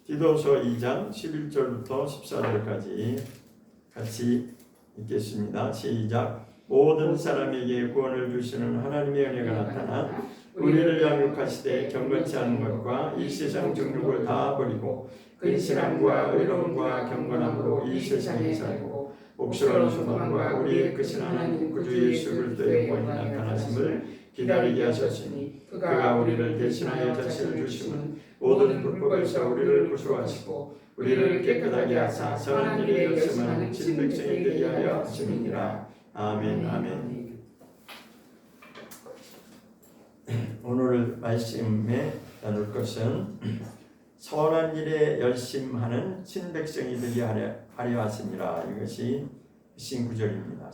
디도서 2장 11절부터 14절까지 같이 읽겠습니다. 시작. 모든 사람에게 구원을 주시는 하나님의 은혜가 나타나 우리를 양육하시되 경건치 않은 것과 이 세상 정욕을 다 버리고 근신함과 의로움과 경건함으로 이 세상에 살고 옥스러운 소망과 우리의 크신 하나님 구주 예수 그리스도의 구원이 나타나심을 기다리게 하셨으니 그가 우리를 대신하여 자신을 주심은 모든 불법에서 우리를 구속하시고 우리를 깨끗하게 하사 선한 일에 열심하는 친백성이 되게 하여 하심이니라. 아멘. 아멘. 오늘 말씀에 나눌 것은 선한 일에 열심하는 친백성이 되게 하려 하심이라. 이것이 신구절입니다.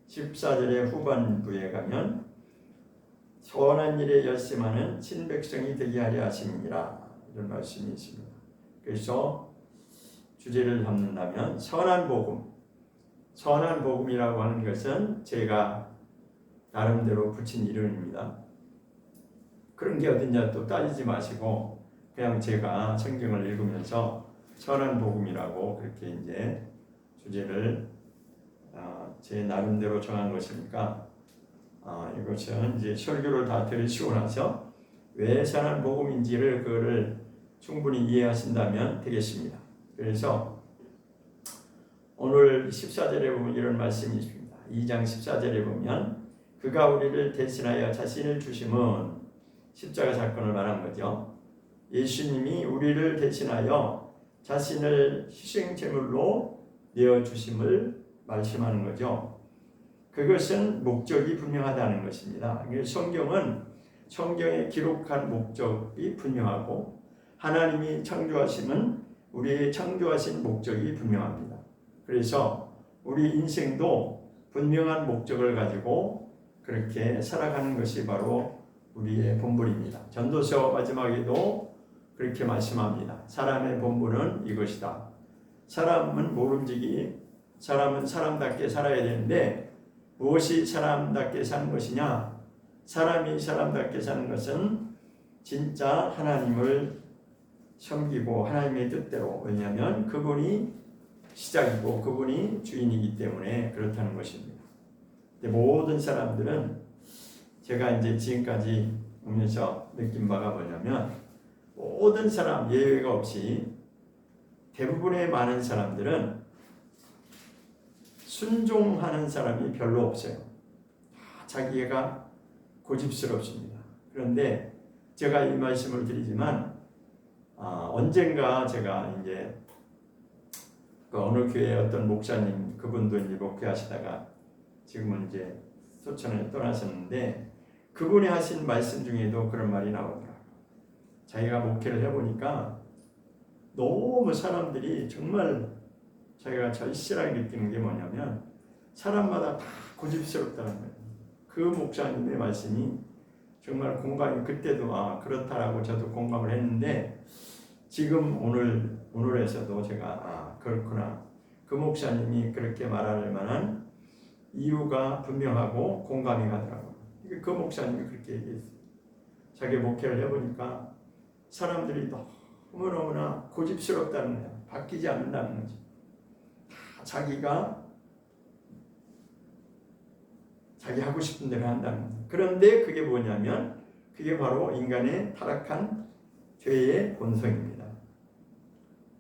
14절의 후반부에 가면 선한 일에 열심하는 친백성이 되게 하려 하심이라, 이런 말씀이 있습니다. 그래서 주제를 담는다면 선한 복음이라고 하는 것은 제가 나름대로 붙인 이름입니다. 그런 게 어딨냐 또 따지지 마시고 그냥 제가 성경을 읽으면서 선한 복음이라고 그렇게 이제 주제를 제 나름대로 정한 것이니까 이것은 이제 설교를 다 들으시고 나서 왜 선한 복음인지를 그거를 충분히 이해하신다면 되겠습니다. 그래서 오늘 14절에 보면 이런 말씀이 있습니다. 2장 14절에 보면 그가 우리를 대신하여 자신을 주심은 십자가 사건을 말한 거죠. 예수님이 우리를 대신하여 자신을 희생제물로 내어주심을 말씀하는 거죠. 그것은 목적이 분명하다는 것입니다. 성경에 기록한 목적이 분명하고 하나님이 창조하심은 우리의 창조하신 목적이 분명합니다. 그래서 우리 인생도 분명한 목적을 가지고 그렇게 살아가는 것이 바로 우리의 본분입니다. 전도서 마지막에도 그렇게 말씀합니다. 사람의 본분은 이것이다. 사람은 사람답게 살아야 되는데 무엇이 사람답게 사는 것이냐? 사람이 사람답게 사는 것은 진짜 하나님을 섬기고 하나님의 뜻대로, 왜냐하면 그분이 시작이고 그분이 주인이기 때문에 그렇다는 것입니다. 근데 모든 사람들은 제가 이제 지금까지 오면서 느낀 바가 뭐냐면 모든 사람 예외가 없이 대부분의 많은 사람들은 순종하는 사람이 별로 없어요. 자기가 고집스럽습니다. 그런데 제가 이 말씀을 드리지만 언젠가 제가 이제 어느 교회 어떤 목사님, 그분도 이제 목회하시다가 지금은 이제 소천에 떠나셨는데 그분이 하신 말씀 중에도 그런 말이 나오더라고요. 자기가 목회를 해보니까 너무 사람들이 정말 자기가 절실하게 느끼는 게 뭐냐면 사람마다 다 고집스럽다는 거예요. 그 목사님의 말씀이 정말 공감이, 그때도 그렇다라고 저도 공감을 했는데 지금 오늘에서도 제가 그렇구나, 그 목사님이 그렇게 말할 만한 이유가 분명하고 공감이 가더라고요. 그 목사님이 그렇게 얘기했어요. 자기 목회를 해보니까 사람들이 너무너무나 고집스럽다는 거예요. 바뀌지 않는다는 거죠. 자기가 자기 하고 싶은 대로 한다는 거예요. 그런데 그게 뭐냐면 그게 바로 인간의 타락한 죄의 본성입니다.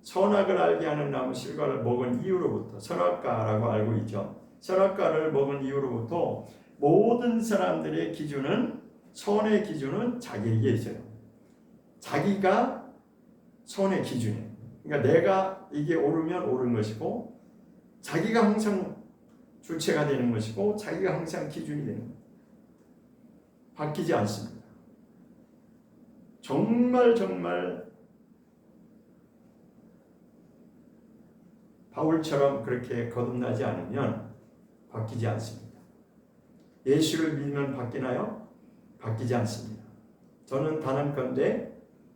선악을 알게 하는 나무 실과를 먹은 이후로부터, 선악과라고 알고 있죠. 선악과를 먹은 이후로부터 모든 사람들의 기준은, 선의 기준은 자기에게 있어요. 자기가 선의 기준이에요. 그러니까 내가 이게 옳으면 옳은 것이고 자기가 항상 주체가 되는 것이고 자기가 항상 기준이 되는 거예요. 바뀌지 않습니다. 정말 바울처럼 그렇게 거듭나지 않으면 바뀌지 않습니다. 예수를 믿으면 바뀌나요? 바뀌지 않습니다. 저는 단언컨대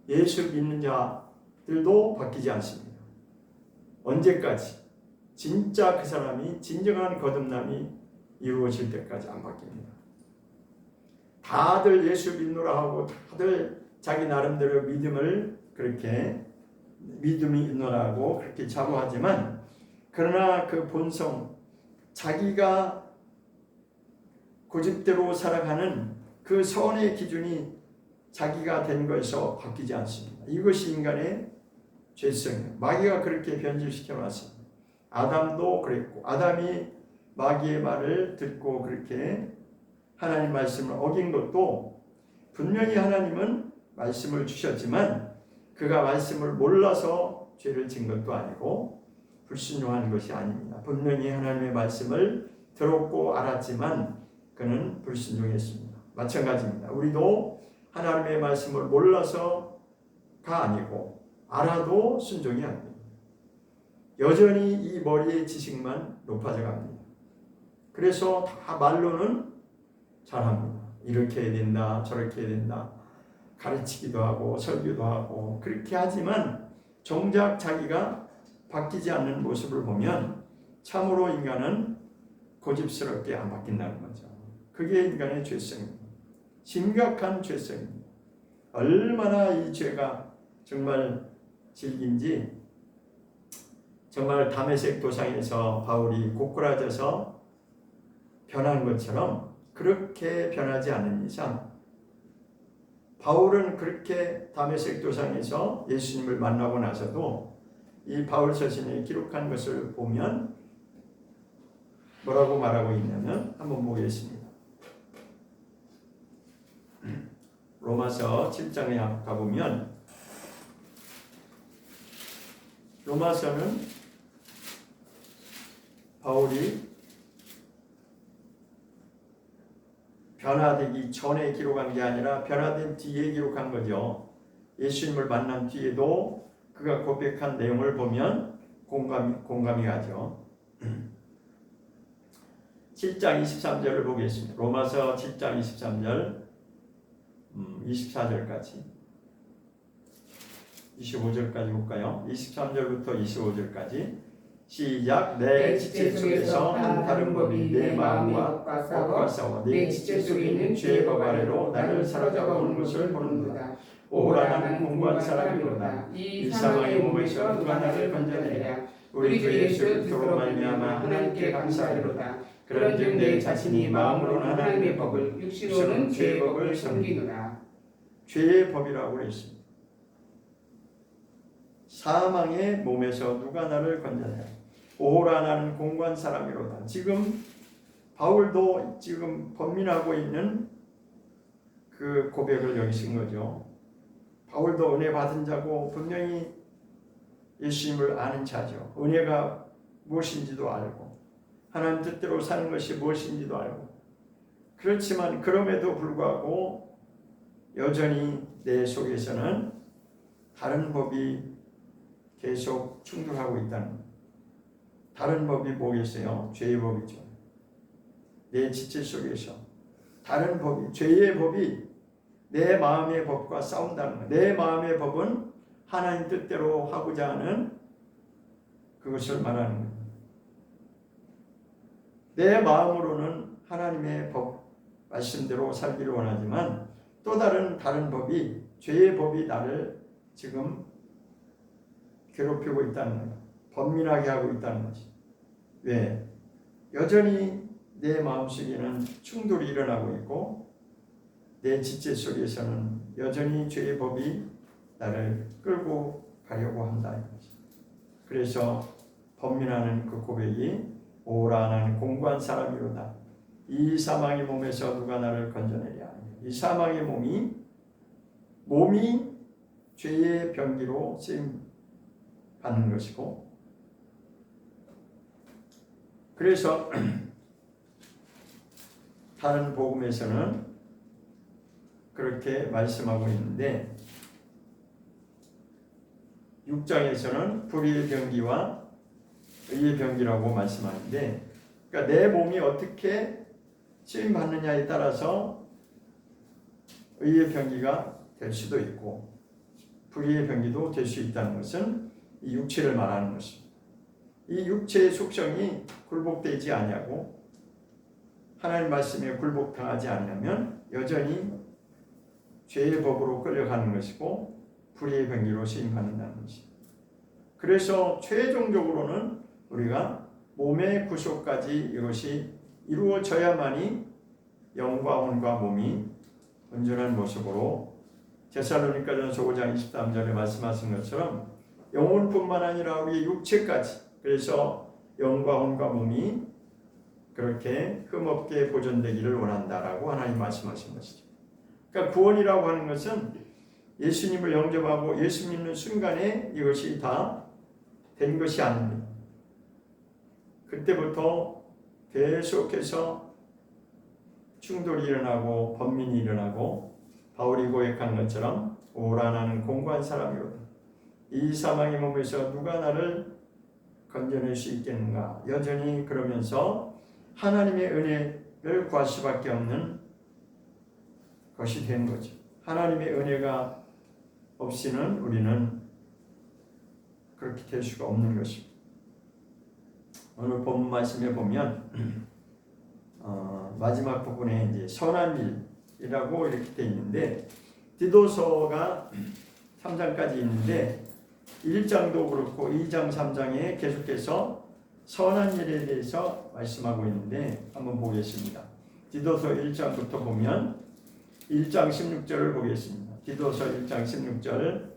예수 믿는 자들도 바뀌지 않습니다. 언제까지? 진짜 그 사람이 진정한 거듭남이 이루어질 때까지 안 바뀝니다. 다들 예수 믿노라 하고 다들 자기 나름대로 믿음을 그렇게 믿음이 있노라고 그렇게 자부하지만 그러나 그 본성 자기가 고집대로 살아가는 그 선의 기준이 자기가 된 것에서 바뀌지 않습니다. 이것이 인간의 죄성이에요. 마귀가 그렇게 변질시켜 놨습니다. 아담도 그랬고 아담이 마귀의 말을 듣고 그렇게 하나님 말씀을 어긴 것도 분명히 하나님은 말씀을 주셨지만 그가 말씀을 몰라서 죄를 진 것도 아니고 불순종한 것이 아닙니다. 분명히 하나님의 말씀을 들었고 알았지만 그는 불순종했습니다. 마찬가지입니다. 우리도 하나님의 말씀을 몰라서가 아니고 알아도 순종이 안 됩니다. 여전히 이 머리의 지식만 높아져 갑니다. 그래서 다 말로는 잘합니다. 이렇게 해야 된다, 저렇게 해야 된다. 가르치기도 하고 설교도 하고 그렇게 하지만 정작 자기가 바뀌지 않는 모습을 보면 참으로 인간은 고집스럽게 안 바뀐다는 거죠. 그게 인간의 죄성입니다. 심각한 죄성입니다. 얼마나 이 죄가 정말 질긴지 정말 다메섹 도상에서 바울이 고꾸라져서 변한 것처럼 그렇게 변하지 않는 이상 바울은 그렇게 다메섹 도상에서 예수님을 만나고 나서도 이 바울 서신에 기록한 것을 보면 뭐라고 말하고 있냐면 한번 보겠습니다. 로마서 7장에 가보면 로마서는 바울이 변화되기 전에 기록한 게 아니라 변화된 뒤에 기록한 거죠. 예수님을 만난 뒤에도 그가 고백한 내용을 보면 공감이 가죠. 7장 23절을 보겠습니다. 로마서 7장 23절 24절까지 25절까지 볼까요? 23절부터 25절까지 시작. 내 지체 속에서 한 다른 법이 내 마음과 법과 싸워 내 지체 속에 있는 죄의 법 아래로 나를 사로잡아 오는 것을 보는도다. 오호라 나는 공고한 사람이로다. 이 사망의 몸에서 누가 나를 건져내랴. 우리 주 예수 그리스도로 말미암아 하나님께 감사하리로다. 그런즉 내 자신이 마음으로는 하나님의 법을 육신으로는 죄의 법을 섬기노라. 죄의 법이라고 했습니다. 사망의 몸에서 누가 나를 건져내랴. 오호라 나는 공고한 사람이로다. 지금 바울도 지금 번민하고 있는 그 고백을 여기 쓴 거죠. 바울도 은혜 받은 자고 분명히 예수님을 아는 자죠. 은혜가 무엇인지도 알고 하나님 뜻대로 사는 것이 무엇인지도 알고 그렇지만 그럼에도 불구하고 여전히 내 속에서는 다른 법이 계속 충돌하고 있다는 것. 다른 법이 뭐겠어요? 죄의 법이죠. 내 지체 속에서 다른 법이 죄의 법이 내 마음의 법과 싸운다는 것. 내 마음의 법은 하나님 뜻대로 하고자 하는 그것을 말하는 겁니다. 내 마음으로는 하나님의 법 말씀대로 살기를 원하지만 또 다른 법이 죄의 법이 나를 지금 괴롭히고 있다는 거예요. 번민하게 하고 있다는 거지. 왜? 여전히 내 마음속에는 충돌이 일어나고 있고 내 지체 속에서는 여전히 죄의 법이 나를 끌고 가려고 한다는 거지. 그래서 번민하는 그 고백이 오라 나는 공고한 사람이로다. 이 사망의 몸에서 누가 나를 건져내랴. 이 사망의 몸이 죄의 병기로 쓰임 받는 것이고 그래서 다른 복음에서는 그렇게 말씀하고 있는데 6장에서는 불의의 병기와 의의 병기라고 말씀하는데 그러니까 내 몸이 어떻게 쓰임받느냐에 따라서 의의 병기가 될 수도 있고 불의의 병기도 될 수 있다는 것은 이 육체를 말하는 것입니다. 이 육체의 속성이 굴복되지 아니하고 하나님 말씀에 굴복당하지 않으면 여전히 죄의 법으로 끌려가는 것이고 불의의 병기로 시인받는다는 것입니다. 그래서 최종적으로는 우리가 몸의 구속까지 이것이 이루어져야만이 영과 혼과 몸이 온전한 모습으로 데살로니가전서 5장 23절에 말씀하신 것처럼 영혼뿐만 아니라 우리 육체까지, 그래서 영과 혼과 몸이 그렇게 흠없게 보존되기를 원한다라고 하나님 말씀하신 것이죠. 그러니까 구원이라고 하는 것은 예수님을 영접하고 예수 믿는 순간에 이것이 다 된 것이 아닙니다. 그때부터 계속해서 충돌이 일어나고 번민이 일어나고 바울이 고백한 것처럼 오라 나는 공고한 사람이로다. 이 사망의 몸에서 누가 나를 건져낼 수 있겠는가. 여전히 그러면서 하나님의 은혜를 구할 수밖에 없는 것이 된 거죠. 하나님의 은혜가 없이는 우리는 그렇게 될 수가 없는 것입니다. 오늘 본문 말씀에 보면 마지막 부분에 이제 선한 일이라고 이렇게 되어 있는데 디도서가 3장까지 있는데 1장도 그렇고 2장 3장에 계속해서 선한 일에 대해서 말씀하고 있는데 한번 보겠습니다. 디도서 1장부터 보면 1장 16절을 보겠습니다. 디도서 1장 16절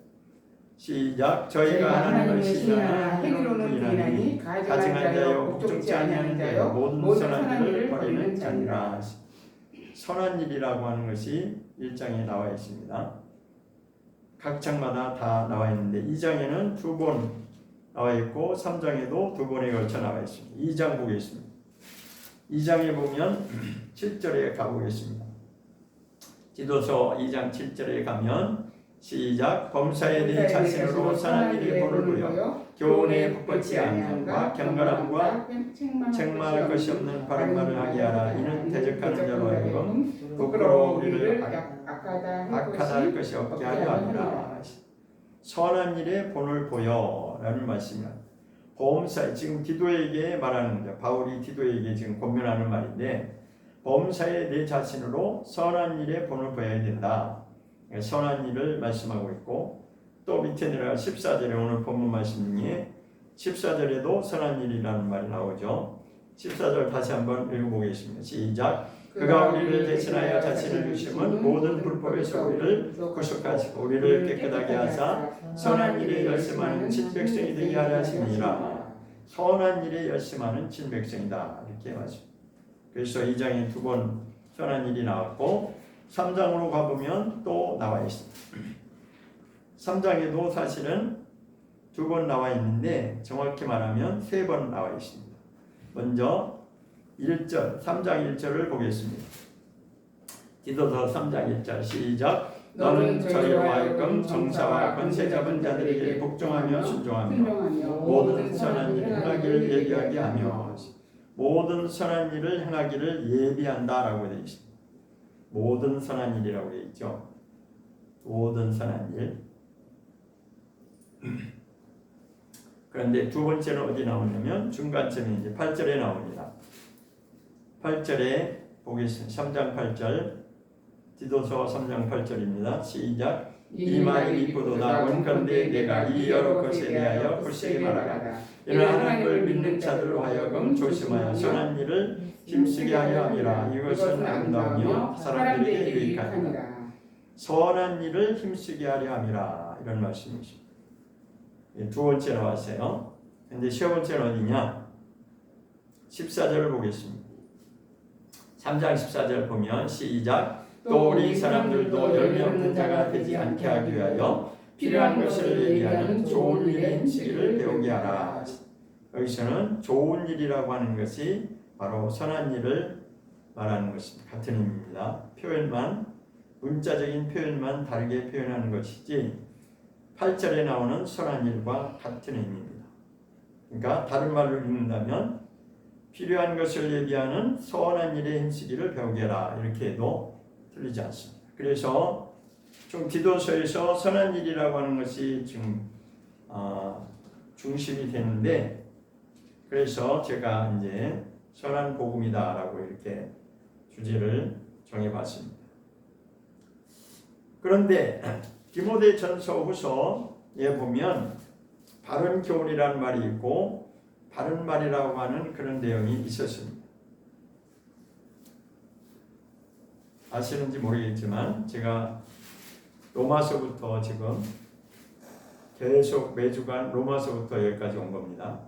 시작. 저희가 하나님을 시인하나 행위로는 부인하니 가증한 자여 복종치 아니하는 자여 모든 선한 일을 버리는 자니라. 선한 일이라고 하는 것이 1장에 나와 있습니다. 각 장마다 다 나와 있는데 2장에는 2번 나와 있고 3장에도 2번에 걸쳐 나와 있습니다. 2장 보겠습니다. 2장에 보면 7절에 가보겠습니다. 디도서 2장 7절에 가면 시작. 범사에 대해 자신으로 선한 일에 본을 보여 교훈에 북받지 아니함과 경건함과 책망할 것이 없는 바른 말을 하게 하라. 이는 대적하는 자로 하여금 부끄러워 우리를 악하다 할 것이 없게 하려 함이라. 선한 일에 본을 보여 라는 말씀이야. 범사에, 지금 디도에게 말하는 거죠. 바울이 디도에게 지금 권면하는 말인데 범사에 내 자신으로 선한 일에 본을 보여야 된다. 선한 일을 말씀하고 있고 또 밑에 내려가 14절에 오늘 본문 말씀 중에 14절에도 선한 일이라는 말이 나오죠. 14절 다시 한번 읽어보겠습니다. 시작. 그가 우리를 대신하여 자신을 주심은 모든 불법에서 우리를 구속하시고 우리를 깨끗하게 하사 선한 일에 열심하는 친백성이 되게 하려 하심이니라. 선한 일에 열심하는 친백성이다. 이렇게 말씀. 그래서 2장에 2번 선한 일이 나왔고 3장으로 가보면 또 나와 있습니다. 3장에도 사실은 2번 나와 있는데 정확히 말하면 3번 나와 있습니다. 먼저 1절, 3장 1절을 보겠습니다. 디도서 3장 1절 시작. 너는 저희로 하여금 정사와 권세 잡은 자들에게 복종하며 순종하며 모든 선한 일을 행하기를 예비하게 하며 모든 선한 일을 행하기를 예비한다라고 되어 있습니다. 모든 선한 일이라고 되어 있죠. 모든 선한 일. 그런데 두 번째는 어디 나오냐면 중간쯤에 이제 8절에 나옵니다. 8절에 보겠습니다. 3장 8절 디도서 3장 8절입니다. 시작. 이 말이 이쁘도다. 원컨대 내가 이 여러 것에 대하여 굳세게 말하라. 이는 하나님을 믿는 자들로 하여금 조심하여 선한 일을 힘쓰게 하려 함이라. 이것은 아름다우며 사람들에게 유익하니라. 선한 일을 힘쓰게 하려 함이라. 이런 말씀이십니다. 두 번째 나왔어요. 근데 세 번째는 어디냐? 14절을 보겠습니다. 3장 14절 보면 시작. 또 우리 사람들도 열매 없는 자가 되지 않게 하기 위하여 필요한 것을 얘기하는 좋은 일의 힘쓰기를 배우게 하라. 여기서는 좋은 일이라고 하는 것이 바로 선한 일을 말하는 것입니다. 같은 의미입니다. 표현만, 문자적인 표현만 다르게 표현하는 것이지 8절에 나오는 선한 일과 같은 의미입니다. 그러니까 다른 말로 읽는다면 필요한 것을 예비하는 선한 일의 힘쓰기를 배우게 하라. 이렇게 해도 틀리지 않습니다. 그래서 좀 디도서에서 선한 일이라고 하는 것이 지금 중심이 되는데 그래서 제가 이제 선한 복음이다라고 이렇게 주제를 정해봤습니다. 그런데 디모데전서 후서에 보면 바른 교훈이라는 말이 있고 바른 말이라고 하는 그런 내용이 있었습니다. 아시는지 모르겠지만 제가 로마서부터 지금 계속 매주간 로마서부터 여기까지 온 겁니다.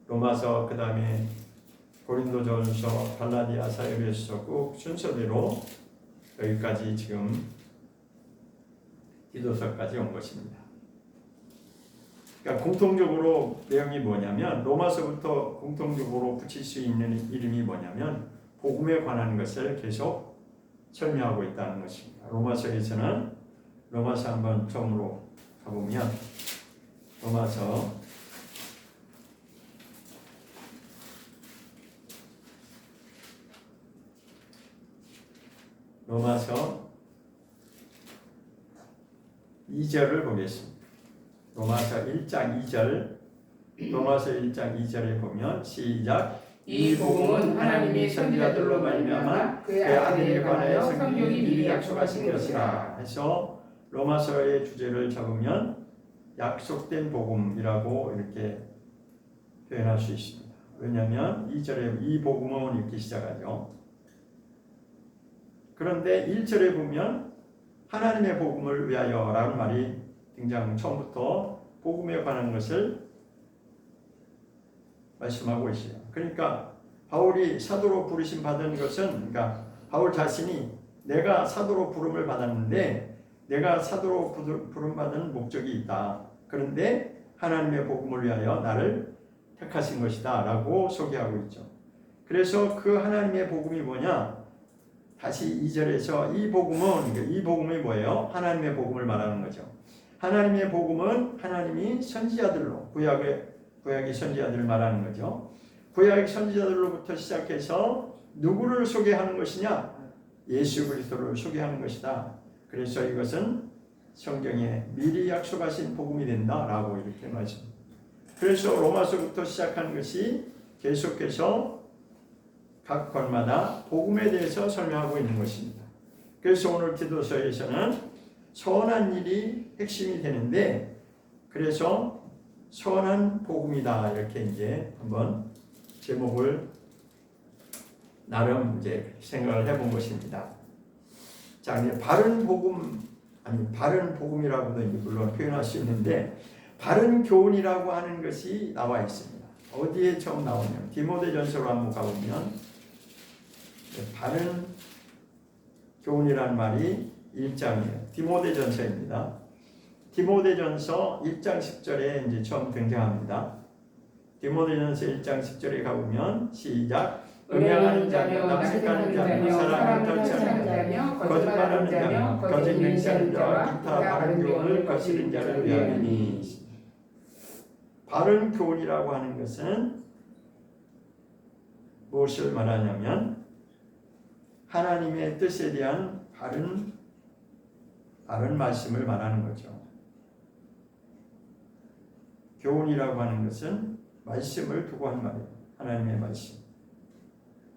로마서, 그 다음에 고린도전서, 갈라디아서, 에베소서 꼭 순서대로 여기까지 지금 디도서까지 온 것입니다. 그러니까 공통적으로 내용이 뭐냐면 로마서부터 공통적으로 붙일 수 있는 이름이 뭐냐면 복음에 관한 것을 계속 설명하고 있다는 것입니다. 로마서에서는 로마서 한번 처음으로 가보면 로마서 2절을 보겠습니다. 로마서 1장 2절, 로마서 1장 2절에 보면 시작. 이 복음은 하나님이 선지자들로 말미암아 그의 아들에 관하여 성경이 미리 약속하신 것이라. 해서 로마서의 주제를 잡으면 약속된 복음이라고 이렇게 표현할 수 있습니다. 왜냐하면 2절에 이 복음은 이렇게 시작하죠. 그런데 1절에 보면 하나님의 복음을 위하여 라는 말이 처음부터 복음에 관한 것을 말씀하고 있어요. 그러니까 바울이 사도로 부르심 받은 것은, 그러니까 바울 자신이 내가 사도로 부름을 받았는데 내가 사도로 부름 받은 목적이 있다. 그런데 하나님의 복음을 위하여 나를 택하신 것이다 라고 소개하고 있죠. 그래서 그 하나님의 복음이 뭐냐? 다시 2절에서 이 복음이 뭐예요? 하나님의 복음을 말하는 거죠. 하나님의 복음은 하나님이 선지자들로 구약의 선지자들을 말하는 거죠. 구약의 선지자들로부터 시작해서 누구를 소개하는 것이냐? 예수 그리스도를 소개하는 것이다. 그래서 이것은 성경에 미리 약속하신 복음이 된다라고 이렇게 말씀합니다. 그래서 로마서부터 시작하는 것이 계속해서 각 권마다 복음에 대해서 설명하고 있는 것입니다. 그래서 오늘 디도서에서는 선한 일이 핵심이 되는데, 그래서 선한 복음이다 이렇게 이제 한번 제목을 나름 이제 생각을 해본 것입니다. 자, 이제 바른 복음이라고도 물론 표현할 수 있는데 바른 교훈이라고 하는 것이 나와 있습니다. 어디에 처음 나오냐면 디모데전서로 한번 가보면 바른 교훈이라는 말이 1장이에요. 디모데전서입니다. 디모데전서 1장 10절에 이제 처음 등장합니다. 디모데전서 1장 10절에 가보면 시작. 음행하는 자며 납색하는 자며 사랑을 떨치하는 자며 거짓말하는 자며 거짓 맹세하는 자와 기타 바른 교훈을 거스른 자를 위함이니. 바른 교훈이라고 하는 것은 무엇을 말하냐면 하나님의 뜻에 대한 바른 말씀을 말하는 거죠. 교훈이라고 하는 것은 말씀을 두고 한 말이에요. 하나님의 말씀.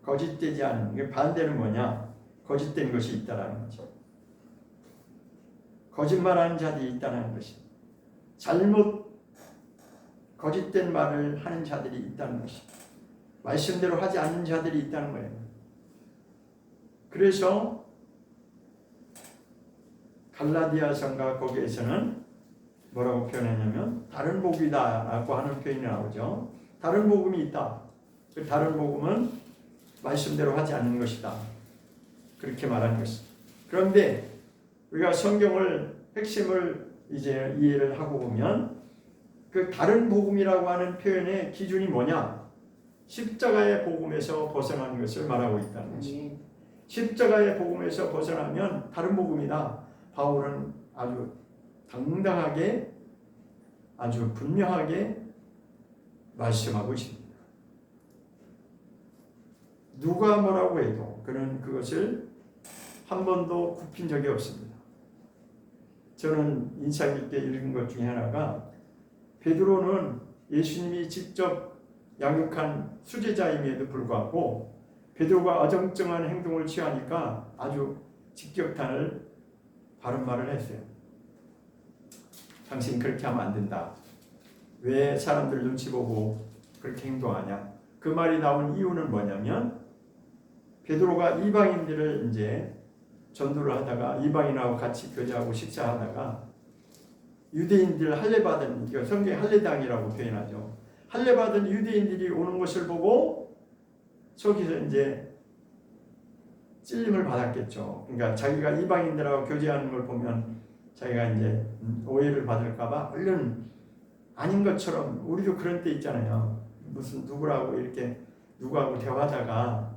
거짓되지 않은, 이게 반대는 뭐냐? 거짓된 것이 있다라는 거죠. 거짓말하는 자들이 있다는 것이, 거짓된 말을 하는 자들이 있다는 것이, 말씀대로 하지 않는 자들이 있다는 거예요. 그래서 갈라디아서인가 거기에서는 뭐라고 표현했냐면 다른 복이다 라고 하는 표현이 나오죠. 다른 복음이 있다. 그 다른 복음은 말씀대로 하지 않는 것이다. 그렇게 말하는 것입니다. 그런데 우리가 성경을 핵심을 이제 이해를 하고 보면 그 다른 복음이라고 하는 표현의 기준이 뭐냐? 십자가의 복음에서 벗어나는 것을 말하고 있다는 것입니다. 십자가의 복음에서 벗어나면 다른 복음이다. 바울은 아주 당당하게, 아주 분명하게 말씀하고 있습니다. 누가 뭐라고 해도 그는 그것을 한 번도 굽힌 적이 없습니다. 저는 인상 깊게 읽은 것 중에 하나가 베드로는 예수님이 직접 양육한 수제자임에도 불구하고 베드로가 어정쩡한 행동을 취하니까 아주 직격탄을 바른 말을 했어요. 당신 그렇게 하면 안 된다. 왜 사람들 눈치 보고 그렇게 행동하냐? 그 말이 나온 이유는 뭐냐면 베드로가 이방인들을 이제 전도를 하다가 이방인하고 같이 교제하고 식사하다가 유대인들 할례받은, 이거 성경에 할례당이라고 표현하죠. 할례받은 유대인들이 오는 것을 보고 속에서 이제 찔림을 받았겠죠. 그러니까 자기가 이방인들하고 교제하는 걸 보면 자기가 이제 오해를 받을까봐 얼른 아닌 것처럼, 우리도 그런 때 있잖아요. 무슨 누구라고 이렇게 누구하고 대화하다가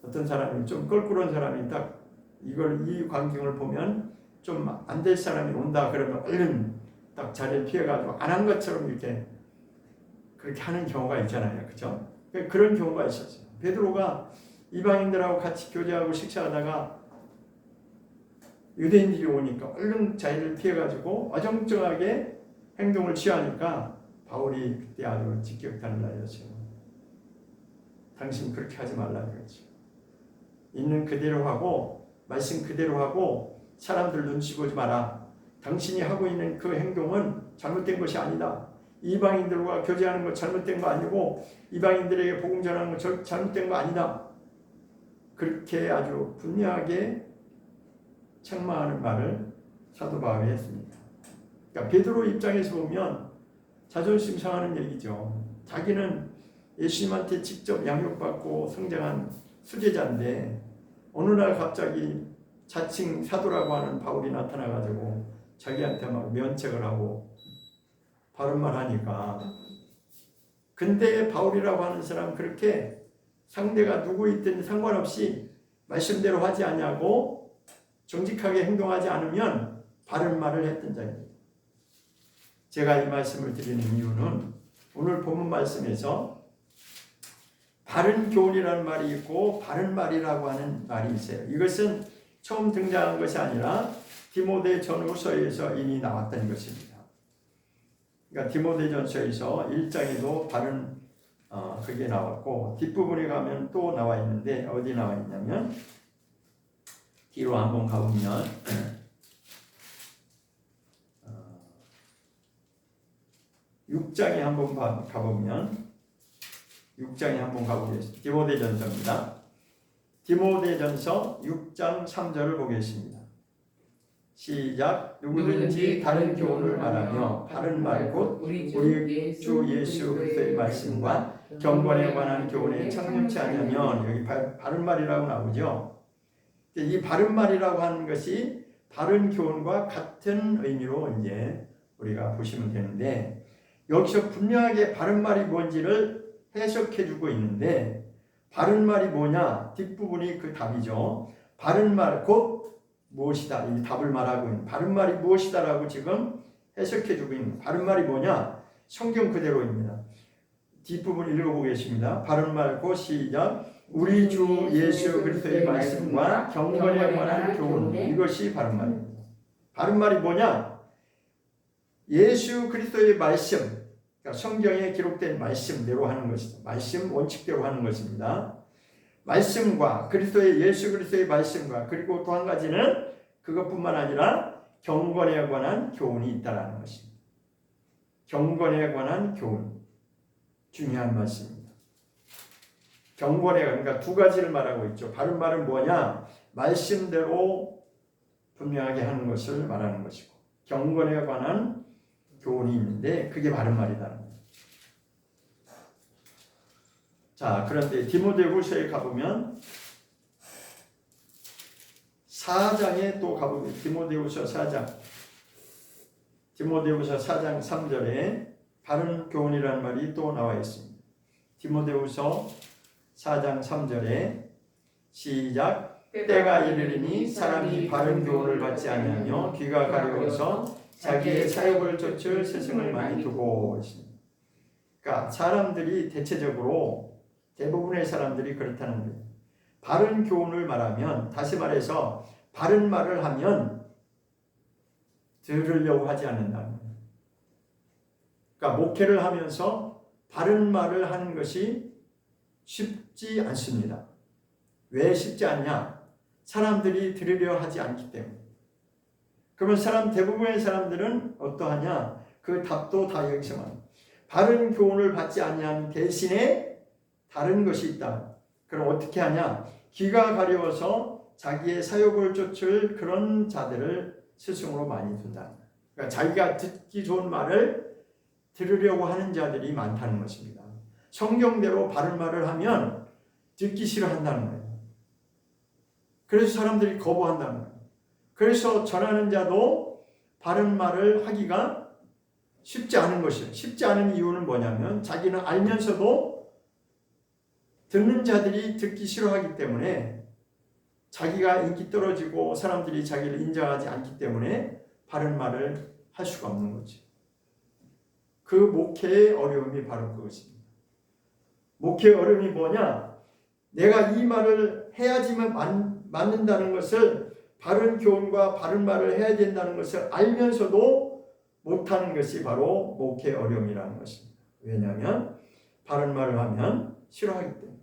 어떤 사람이 좀 껄끄러운 사람이 딱 이 광경을 보면 좀 안 될 사람이 온다 그러면 얼른 딱 자리를 피해가지고 안 한 것처럼 이렇게 그렇게 하는 경우가 있잖아요. 그죠? 그런 경우가 있었어요. 베드로가 이방인들하고 같이 교제하고 식사하다가 유대인들이 오니까 얼른 자리를 피해가지고 어정쩡하게 행동을 취하니까 바울이 그때 아주 직격탄을 날렸어요. 당신 그렇게 하지 말라는 거지. 있는 그대로 하고 말씀 그대로 하고 사람들 눈치 보지 마라. 당신이 하고 있는 그 행동은 잘못된 것이 아니다. 이방인들과 교제하는 거 잘못된 거 아니고 이방인들에게 복음 전하는 거 잘못된 거 아니다. 그렇게 아주 분명하게 책망하는 말을 사도 바울이 했습니다. 그러니까 베드로 입장에서 보면 자존심 상하는 얘기죠. 자기는 예수님한테 직접 양육받고 성장한 수제자인데 어느 날 갑자기 자칭 사도라고 하는 바울이 나타나가지고 자기한테 막 면책을 하고 바른 말 하니까, 근데 바울이라고 하는 사람 그렇게 상대가 누구 있든 상관없이 말씀대로 하지 않냐고 정직하게 행동하지 않으면 바른 말을 했던 자입니다. 제가 이 말씀을 드리는 이유는 오늘 본문 말씀에서 바른 교훈이라는 말이 있고 바른 말이라고 하는 말이 있어요. 이것은 처음 등장한 것이 아니라 디모데 전후서에서 이미 나왔던 것입니다. 그러니까 디모데 전서에서 1장에도 바른 그게 나왔고 뒷부분에 가면 또 나와 있는데 어디 나와 있냐면 뒤로 한번 가보면 6장에 한번 가보면 6장에 한번 가보겠습니다. 디모데전서입니다. 디모데전서 6장 3절을 보겠습니다. 시작. 누구든지 다른 교훈을 말하며 바른 말 곧 우리 주 예수 그리스도의 말씀과 경건에 관한 교훈에 청렴치 않으면, 여기 바른 말이라고 나오죠. 이 바른 말이라고 하는 것이 바른 교훈과 같은 의미로 이제 우리가 보시면 되는데, 여기서 분명하게 바른 말이 뭔지를 해석해 주고 있는데, 바른 말이 뭐냐? 뒷부분이 그 답이죠. 바른 말 곧 무엇이다. 이 답을 말하고 있는 바른 말이 무엇이다라고 지금 해석해 주고 있는, 바른 말이 뭐냐? 성경 그대로입니다. 뒷부분 읽어보겠습니다. 바른 말 곧 시작. 우리 주 예수 그리스도의 말씀과 경건에 관한 교훈, 이것이 바른 말입니다. 바른 말이 뭐냐? 예수 그리스도의 말씀, 그러니까 성경에 기록된 말씀대로 하는 것이다. 말씀 원칙대로 하는 것입니다. 말씀과 그리스도의 예수 그리스도의 말씀과, 그리고 또 한 가지는 그것뿐만 아니라 경건에 관한 교훈이 있다라는 것입니다. 경건에 관한 교훈, 중요한 말씀입니다. 경건에, 그러니까 두 가지를 말하고 있죠. 바른 말은 뭐냐? 말씀대로 분명하게 하는 것을 말하는 것이고, 경건에 관한 교훈이 있는데 그게 바른 말이다. 자, 그런데 디모데후서에 가보면 4장에 또 가보면 디모데후서 4장 3절에 바른 교훈이라는 말이 또 나와 있습니다. 디모데후서 4장 3절에 시작. 때가 이르리니 사람이 바른 교훈을 받지 아니하며 귀가 가려워서 자기의 사욕을 좇을 스승을 많이 두고 있습니다. 그러니까 사람들이 대부분의 사람들이 그렇다는 거예요. 바른 교훈을 말하면, 다시 말해서 바른 말을 하면 들으려고 하지 않는다는 거예요. 그러니까 목회를 하면서 바른 말을 하는 것이 쉽지 않습니다. 왜 쉽지 않냐? 사람들이 들으려 하지 않기 때문에. 그러면 대부분의 사람들은 어떠하냐? 그 답도 다 여기서만 바른 교훈을 받지 아니한 대신에 다른 것이 있다. 그럼 어떻게 하냐? 귀가 가려워서 자기의 사욕을 쫓을 그런 자들을 스승으로 많이 둔다. 그러니까 자기가 듣기 좋은 말을 들으려고 하는 자들이 많다는 것입니다. 성경대로 바른 말을 하면 듣기 싫어한다는 거예요. 그래서 사람들이 거부한다는 거예요. 그래서 전하는 자도 바른 말을 하기가 쉽지 않은 것이에요. 쉽지 않은 이유는 뭐냐면 자기는 알면서도 듣는 자들이 듣기 싫어하기 때문에 자기가 인기 떨어지고 사람들이 자기를 인정하지 않기 때문에 바른 말을 할 수가 없는 거지. 그 목회의 어려움이 바로 그것입니다. 목회의 어려움이 뭐냐? 내가 이 말을 해야지만 맞는다는 것을 바른 교훈과 바른 말을 해야 된다는 것을 알면서도 못하는 것이 바로 목회의 어려움이라는 것입니다. 왜냐하면 바른 말을 하면 싫어하기 때문에.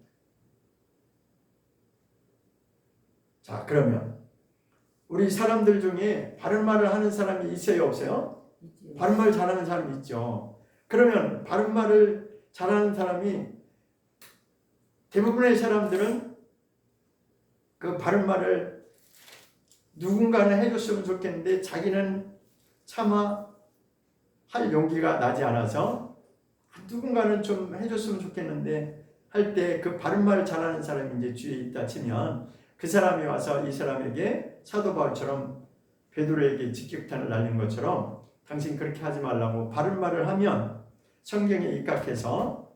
자, 그러면 우리 사람들 중에 바른 말을 하는 사람이 있어요, 없어요? 바른 말 잘하는 사람이 있죠. 그러면 바른 말을 잘하는 사람이 대부분의 사람들은 그 바른 말을 누군가는 해줬으면 좋겠는데 자기는 차마 할 용기가 나지 않아서 누군가는 좀 해줬으면 좋겠는데 할 때 그 바른 말을 잘하는 사람이 이제 주위에 있다 치면 그 사람이 와서 이 사람에게 사도 바울처럼 베드로에게 직격탄을 날린 것처럼 당신 그렇게 하지 말라고 바른 말을 하면 성경에 입각해서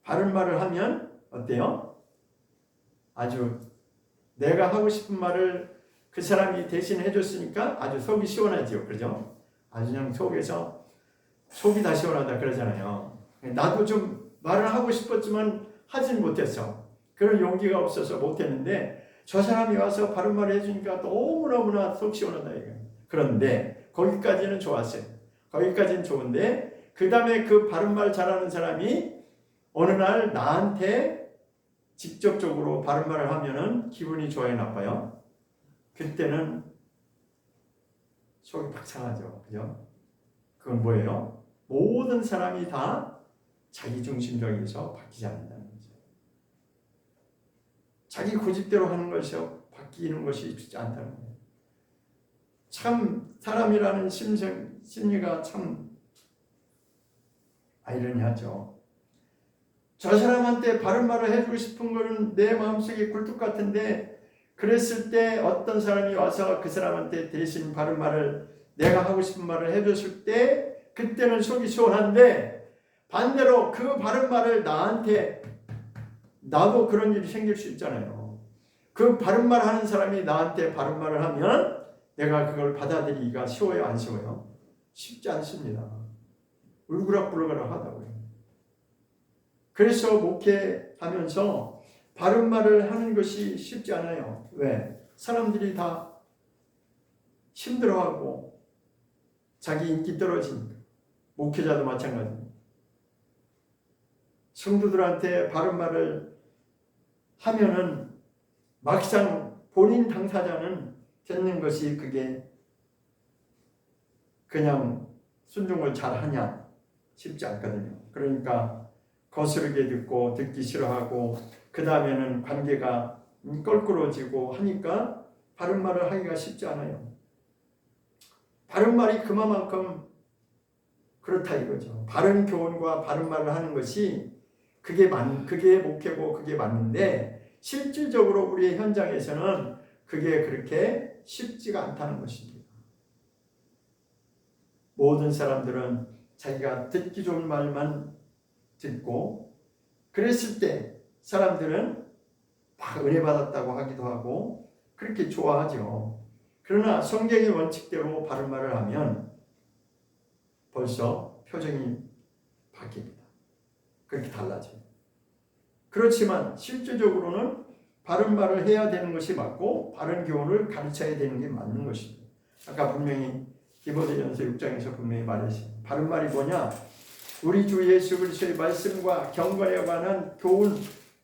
바른 말을 하면 어때요? 아주 내가 하고 싶은 말을 그 사람이 대신 해줬으니까 아주 속이 시원하지요. 그죠? 아주 그냥 속에서 속이 다 시원하다 그러잖아요. 나도 좀 말을 하고 싶었지만 하진 못했어. 그런 용기가 없어서 못했는데 저 사람이 와서 바른 말을 해주니까 너무너무나 속 시원하다 이거예요. 그런데 거기까지는 좋았어요. 거기까지는 좋은데 그 다음에 그 바른 말 잘하는 사람이 어느 날 나한테 직접적으로 바른 말을 하면은 기분이 좋아요, 나빠요? 그때는 속이 팍 상하죠. 그죠? 그건 뭐예요? 모든 사람이 다 자기중심적이어서 바뀌지 않는다는 거죠. 자기 고집대로 하는 것이요 바뀌는 것이 쉽지 않다는 거예요. 참 사람이라는 심리가 참 아이러니하죠. 저 사람한테 바른 말을 해주고 싶은 거는 내 마음속에 굴뚝 같은데 그랬을 때 어떤 사람이 와서 그 사람한테 대신 바른 말을 내가 하고 싶은 말을 해줬을 때 그때는 속이 시원한데 반대로 그 바른 말을 나도 그런 일이 생길 수 있잖아요. 그 바른 말 하는 사람이 나한테 바른 말을 하면 내가 그걸 받아들이기가 쉬워요, 안 쉬워요? 쉽지 않습니다. 울그락불그락 하다고요. 그래서 목회하면서 바른 말을 하는 것이 쉽지 않아요. 왜? 사람들이 다 힘들어하고 자기 인기 떨어지니까. 목회자도 마찬가지입니다. 성도들한테 바른 말을 하면은 막상 본인 당사자는 듣는 것이 그게 그냥 순종을 잘 하냐 쉽지 않거든요. 그러니까 거스르게 듣고 듣기 싫어하고 그 다음에는 관계가 껄끄러워지고 하니까 바른 말을 하기가 쉽지 않아요. 바른 말이 그만큼 그렇다 이거죠. 바른 교훈과 바른 말을 하는 것이 그게 목회고 그게 맞는데 실질적으로 우리의 현장에서는 그게 그렇게 쉽지가 않다는 것입니다. 모든 사람들은 자기가 듣기 좋은 말만 듣고 그랬을 때 사람들은 막 은혜 받았다고 하기도 하고 그렇게 좋아하죠. 그러나 성경의 원칙대로 바른 말을 하면 벌써 표정이 바뀝니다. 그렇게 달라져요. 그렇지만 실질적으로는 바른 말을 해야 되는 것이 맞고 바른 교훈을 가르쳐야 되는 게 맞는 것입니다. 아까 분명히 디모데전서 6장에서 분명히 말했어요. 바른 말이 뭐냐? 우리 주 예수 그리스도의 말씀과 경건에 관한 교훈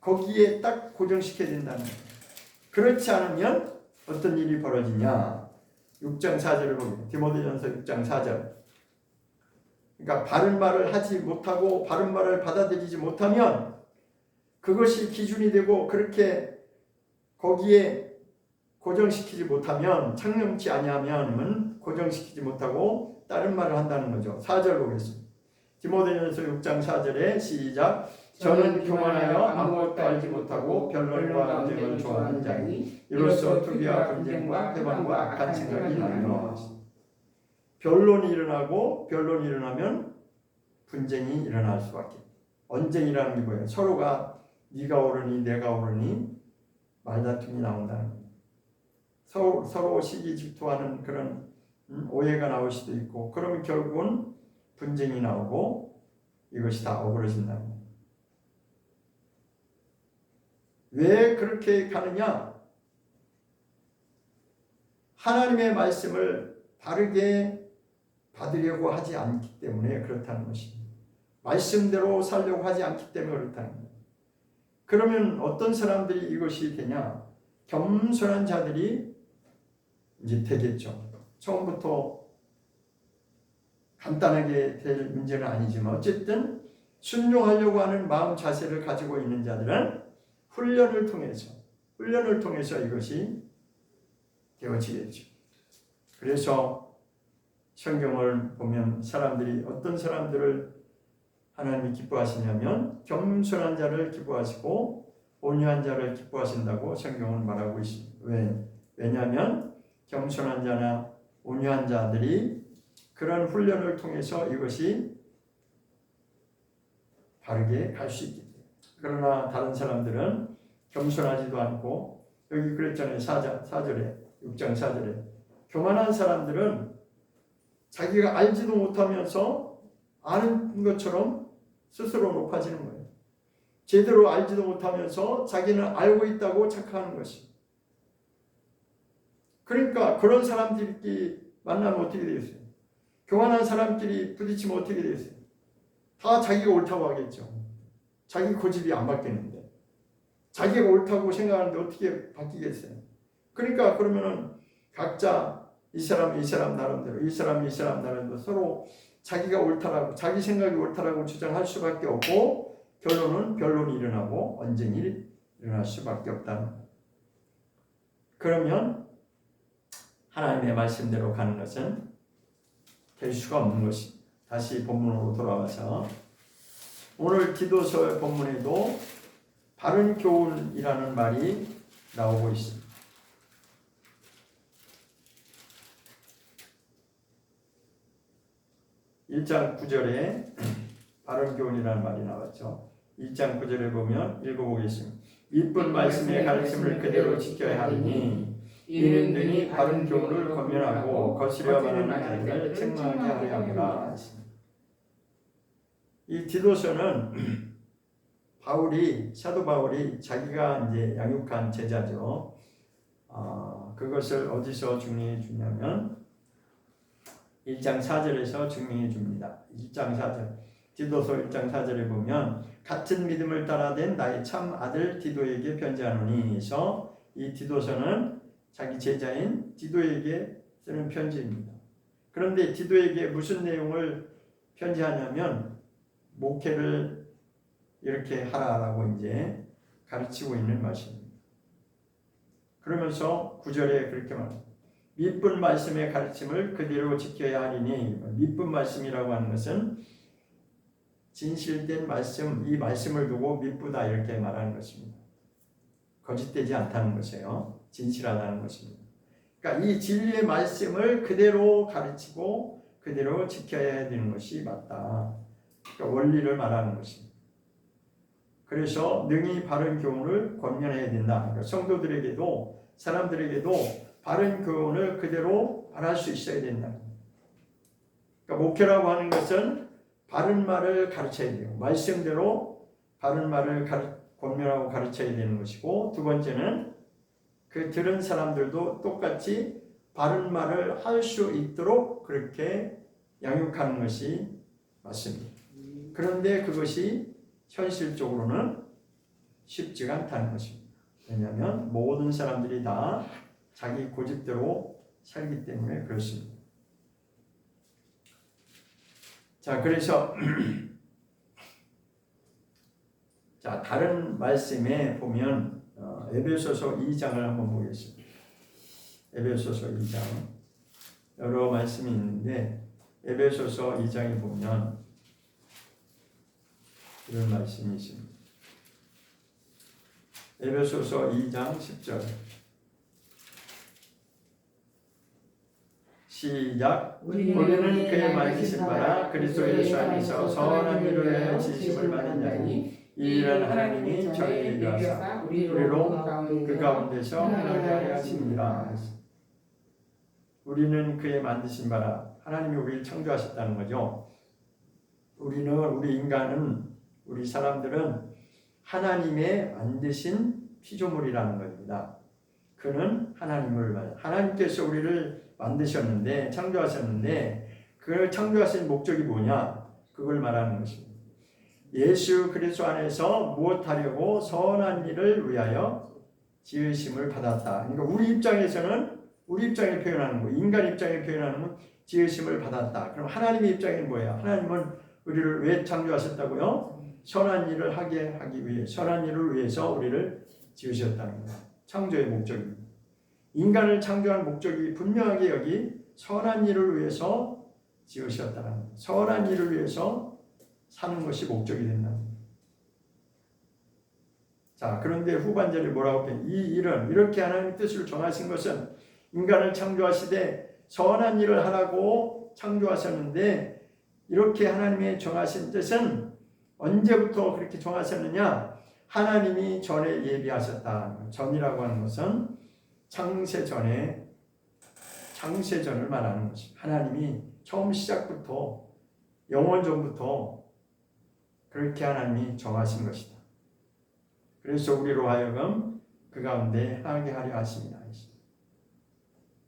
거기에 딱 고정시켜야 된다는 거예요. 그렇지 않으면 어떤 일이 벌어지냐? 6장 4절을 보면 디모데전서 6장 4절. 그러니까 바른 말을 하지 못하고 바른 말을 받아들이지 못하면 그것이 기준이 되고 그렇게 거기에 고정시키지 못하면 창념치 아니하면은 고정시키지 못하고 다른 말을 한다는 거죠. 4절 보겠습니다. 디모데전서 6장 4절에 시작. 저는 교만하여 아무것도 알지 못하고 변론과 논쟁을 좋아하는 자니 이로써 투기와 분쟁과 회방과 악한 생각이 나며 변론이 일어나면 분쟁이 일어날 수밖에. 언쟁이라는 게 뭐예요? 서로가 네가 옳으니 내가 옳으니 말다툼이 나온다는 거예요. 서로 시기 질투하는 그런 오해가 나올 수도 있고 그러면 결국은 분쟁이 나오고 이것이 다 어그러진다는 거예요. 왜 그렇게 가느냐? 하나님의 말씀을 바르게 받으려고 하지 않기 때문에 그렇다는 것입니다. 말씀대로 살려고 하지 않기 때문에 그렇다는 거예요. 그러면 어떤 사람들이 이것이 되냐? 겸손한 자들이 이제 되겠죠. 처음부터 간단하게 될 문제는 아니지만 어쨌든 순종하려고 하는 마음 자세를 가지고 있는 자들은 훈련을 통해서 이것이 되어지겠죠. 그래서 성경을 보면 사람들이 어떤 사람들을 하나님이 기뻐하시냐면 겸손한 자를 기뻐하시고 온유한 자를 기뻐하신다고 성경은 말하고 있습니다. 왜냐하면 겸손한 자나 온유한 자들이 그런 훈련을 통해서 이것이 바르게 갈 수 있기 때문에. 그러나 다른 사람들은 겸손하지도 않고 여기 그랬잖아요. 4절에 6장 4절에 교만한 사람들은 자기가 알지도 못하면서 아는 것처럼 스스로 높아지는 거예요. 제대로 알지도 못하면서 자기는 알고 있다고 착각하는 것이. 그러니까 그런 사람들끼리 만나면 어떻게 되겠어요? 교만한 사람끼리 부딪히면 어떻게 되겠어요? 다 자기가 옳다고 하겠죠. 자기 고집이 안 바뀌는데 자기가 옳다고 생각하는데 어떻게 바뀌겠어요? 그러니까 그러면은 각자 이 사람 나름대로 이 사람 나름대로 서로 자기가 옳다라고 자기 생각이 옳다라고 주장할 수밖에 없고 결론은 변론이 일어나고 언쟁이 일어날 수밖에 없다. 그러면 하나님의 말씀대로 가는 것은 될 수가 없는 것입니다. 다시 본문으로 돌아와서 오늘 디도서 본문에도 바른 교훈이라는 말이 나오고 있습니다. 1장 9절에 바른 교훈이라는 말이 나왔죠. 1장 9절에 보면 읽어보겠습니다. 이쁜 말씀의 가르침을 그대로 지켜야 하리니 이는 능히 바른 교훈을 권면하고 거스려 말하는 자들을 책망하게 하려 함이라. 이 디도서는 사도 바울이 자기가 이제 양육한 제자죠. 그것을 어디서 증명해 주냐면 1장 4절에서 증명해 줍니다. 1장 4절 디도서 1장 4절에 보면 같은 믿음을 따라 된 나의 참 아들 디도에게 편지하노니 해서 이 디도서는 자기 제자인 디도에게 쓰는 편지입니다. 그런데 디도에게 무슨 내용을 편지하냐면 목회를 이렇게 하라라고 이제 가르치고 있는 말씀입니다. 그러면서 9절에 그렇게 말합니다. 미쁜 말씀의 가르침을 그대로 지켜야 하리니 미쁜 말씀이라고 하는 것은 진실된 말씀, 이 말씀을 두고 미쁘다 이렇게 말하는 것입니다. 거짓되지 않다는 것이에요. 진실하다는 것입니다. 그러니까 이 진리의 말씀을 그대로 가르치고 그대로 지켜야 되는 것이 맞다. 그러니까 원리를 말하는 것입니다. 그래서 능히 바른 교훈을 권면해야 된다. 그러니까 성도들에게도 사람들에게도 바른 교훈을 그대로 말할 수 있어야 된다. 그러니까 목회라고 하는 것은 바른 말을 가르쳐야 돼요. 말씀대로 바른 말을 권면하고 가르쳐야 되는 것이고 두 번째는 그 들은 사람들도 똑같이 바른 말을 할 수 있도록 그렇게 양육하는 것이 맞습니다. 그런데 그것이 현실적으로는 쉽지가 않다는 것입니다. 왜냐하면 모든 사람들이 다 자기 고집대로 살기 때문에 그렇습니다. 자, 그래서 자, 다른 말씀에 보면 에베소서 2장을 한번 보겠습니다. 에베소서 2장 여러 말씀이 있는데 에베소서 2장에 보면 이런 말씀이 있습니다. 에베소서 2장 10절 시작. 우리는 그의 만드신 바라 그리스도 예수 안에서 선한 일을 위하여 지으심을 받은 자니 이 일은 하나님이 저희에게 하사 우리로 그 가운데서 행하게 하려 하십니다. 우리는 그의 만드신 바라, 하나님이 우리를 창조하셨다는 거죠. 우리 인간은, 우리 사람들은 하나님의 만드신 피조물이라는 겁니다. 그는 하나님께서 우리를 만드셨는데, 창조하셨는데, 그걸 창조하신 목적이 뭐냐? 그걸 말하는 것입니다. 예수 그리스도 안에서 무엇하려고 선한 일을 위하여 지으심을 받았다. 그러니까 우리 입장에 표현하는 거, 인간 입장에 표현하는 건 지으심을 받았다. 그럼 하나님의 입장은 뭐예요? 하나님은 우리를 왜 창조하셨다고요? 선한 일을 하기 위해, 선한 일을 위해서 우리를 지으셨다는 거예요. 창조의 목적입니다. 인간을 창조한 목적이 분명하게 여기 선한 일을 위해서 지으셨다는 거예요. 선한 일을 위해서 사는 것이 목적이 된다는 거예요. 자, 그런데 후반절에 뭐라고 해요? 이 일은, 이렇게 하나님의 뜻을 정하신 것은 인간을 창조하시되 선한 일을 하라고 창조하셨는데, 이렇게 하나님의 정하신 뜻은 언제부터 그렇게 정하셨느냐? 하나님이 전에 예비하셨다. 전이라고 하는 것은 창세전을 말하는 것입니다. 하나님이 처음 시작부터 영원전부터 그렇게 하나님이 정하신 것이다. 그래서 우리로 하여금 그 가운데 행하게 하려 하십니다.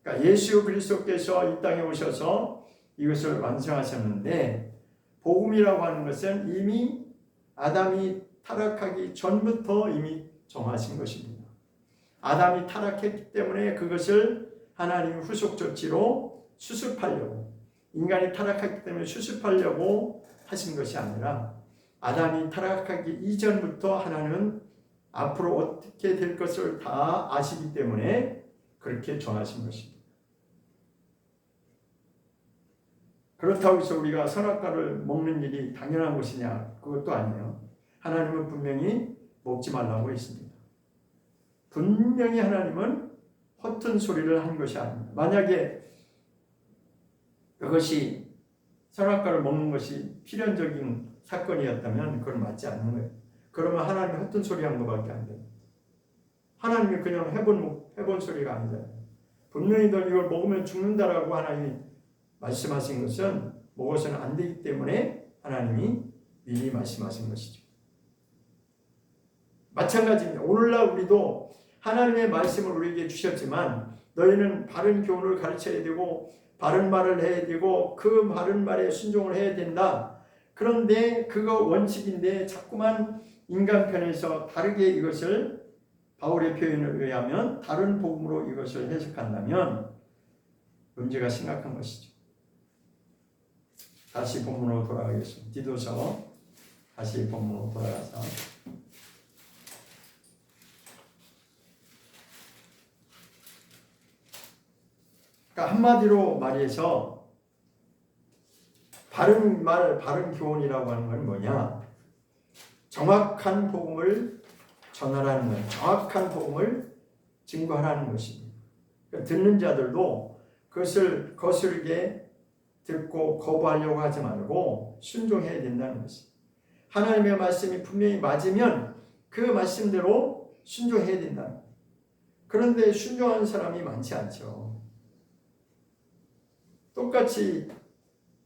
그러니까 예수 그리스도께서 이 땅에 오셔서 이것을 완성하셨는데, 복음이라고 하는 것은 이미 아담이 타락하기 전부터 이미 정하신 것입니다. 아담이 타락했기 때문에 그것을 하나님 후속 조치로 수습하려고, 인간이 타락했기 때문에 수습하려고 하신 것이 아니라, 아담이 타락하기 이전부터 하나님은 앞으로 어떻게 될 것을 다 아시기 때문에 그렇게 정하신 것입니다. 그렇다고 해서 우리가 선악과를 먹는 일이 당연한 것이냐? 그것도 아니에요. 하나님은 분명히 먹지 말라고 했습니다. 분명히 하나님은 허튼 소리를 한 것이 아닙니다. 만약에 그것이 선악과를 먹는 것이 필연적인 사건이었다면 그건 맞지 않는 거예요. 그러면 하나님이 허튼 소리 한 것밖에 안 돼요. 하나님이 그냥 해본 소리가 아니잖아요. 분명히 너 이걸 먹으면 죽는다라고 하나님이 말씀하신 것은 먹어서는 안 되기 때문에 하나님이 미리 말씀하신 것이죠. 마찬가지입니다. 오늘날 우리도 하나님의 말씀을 우리에게 주셨지만 너희는 바른 교훈을 가르쳐야 되고 바른 말을 해야 되고 그 바른 말에 순종을 해야 된다. 그런데 그거 원칙인데 자꾸만 인간 편에서 다르게 이것을 바울의 표현에 의하면 다른 복음으로 이것을 해석한다면 문제가 심각한 것이죠. 다시 본문으로 돌아가겠습니다. 디도서 다시 본문으로 돌아가서 그러니까 한마디로 말해서 바른 말, 바른 교훈이라고 하는 건 뭐냐? 정확한 복음을 전하라는 거예요. 정확한 복음을 증거하라는 것입니다. 그러니까 듣는 자들도 그것을 거스르게 듣고 거부하려고 하지 말고 순종해야 된다는 것입니다. 하나님의 말씀이 분명히 맞으면 그 말씀대로 순종해야 된다는 거예요. 그런데 순종하는 사람이 많지 않죠. 똑같이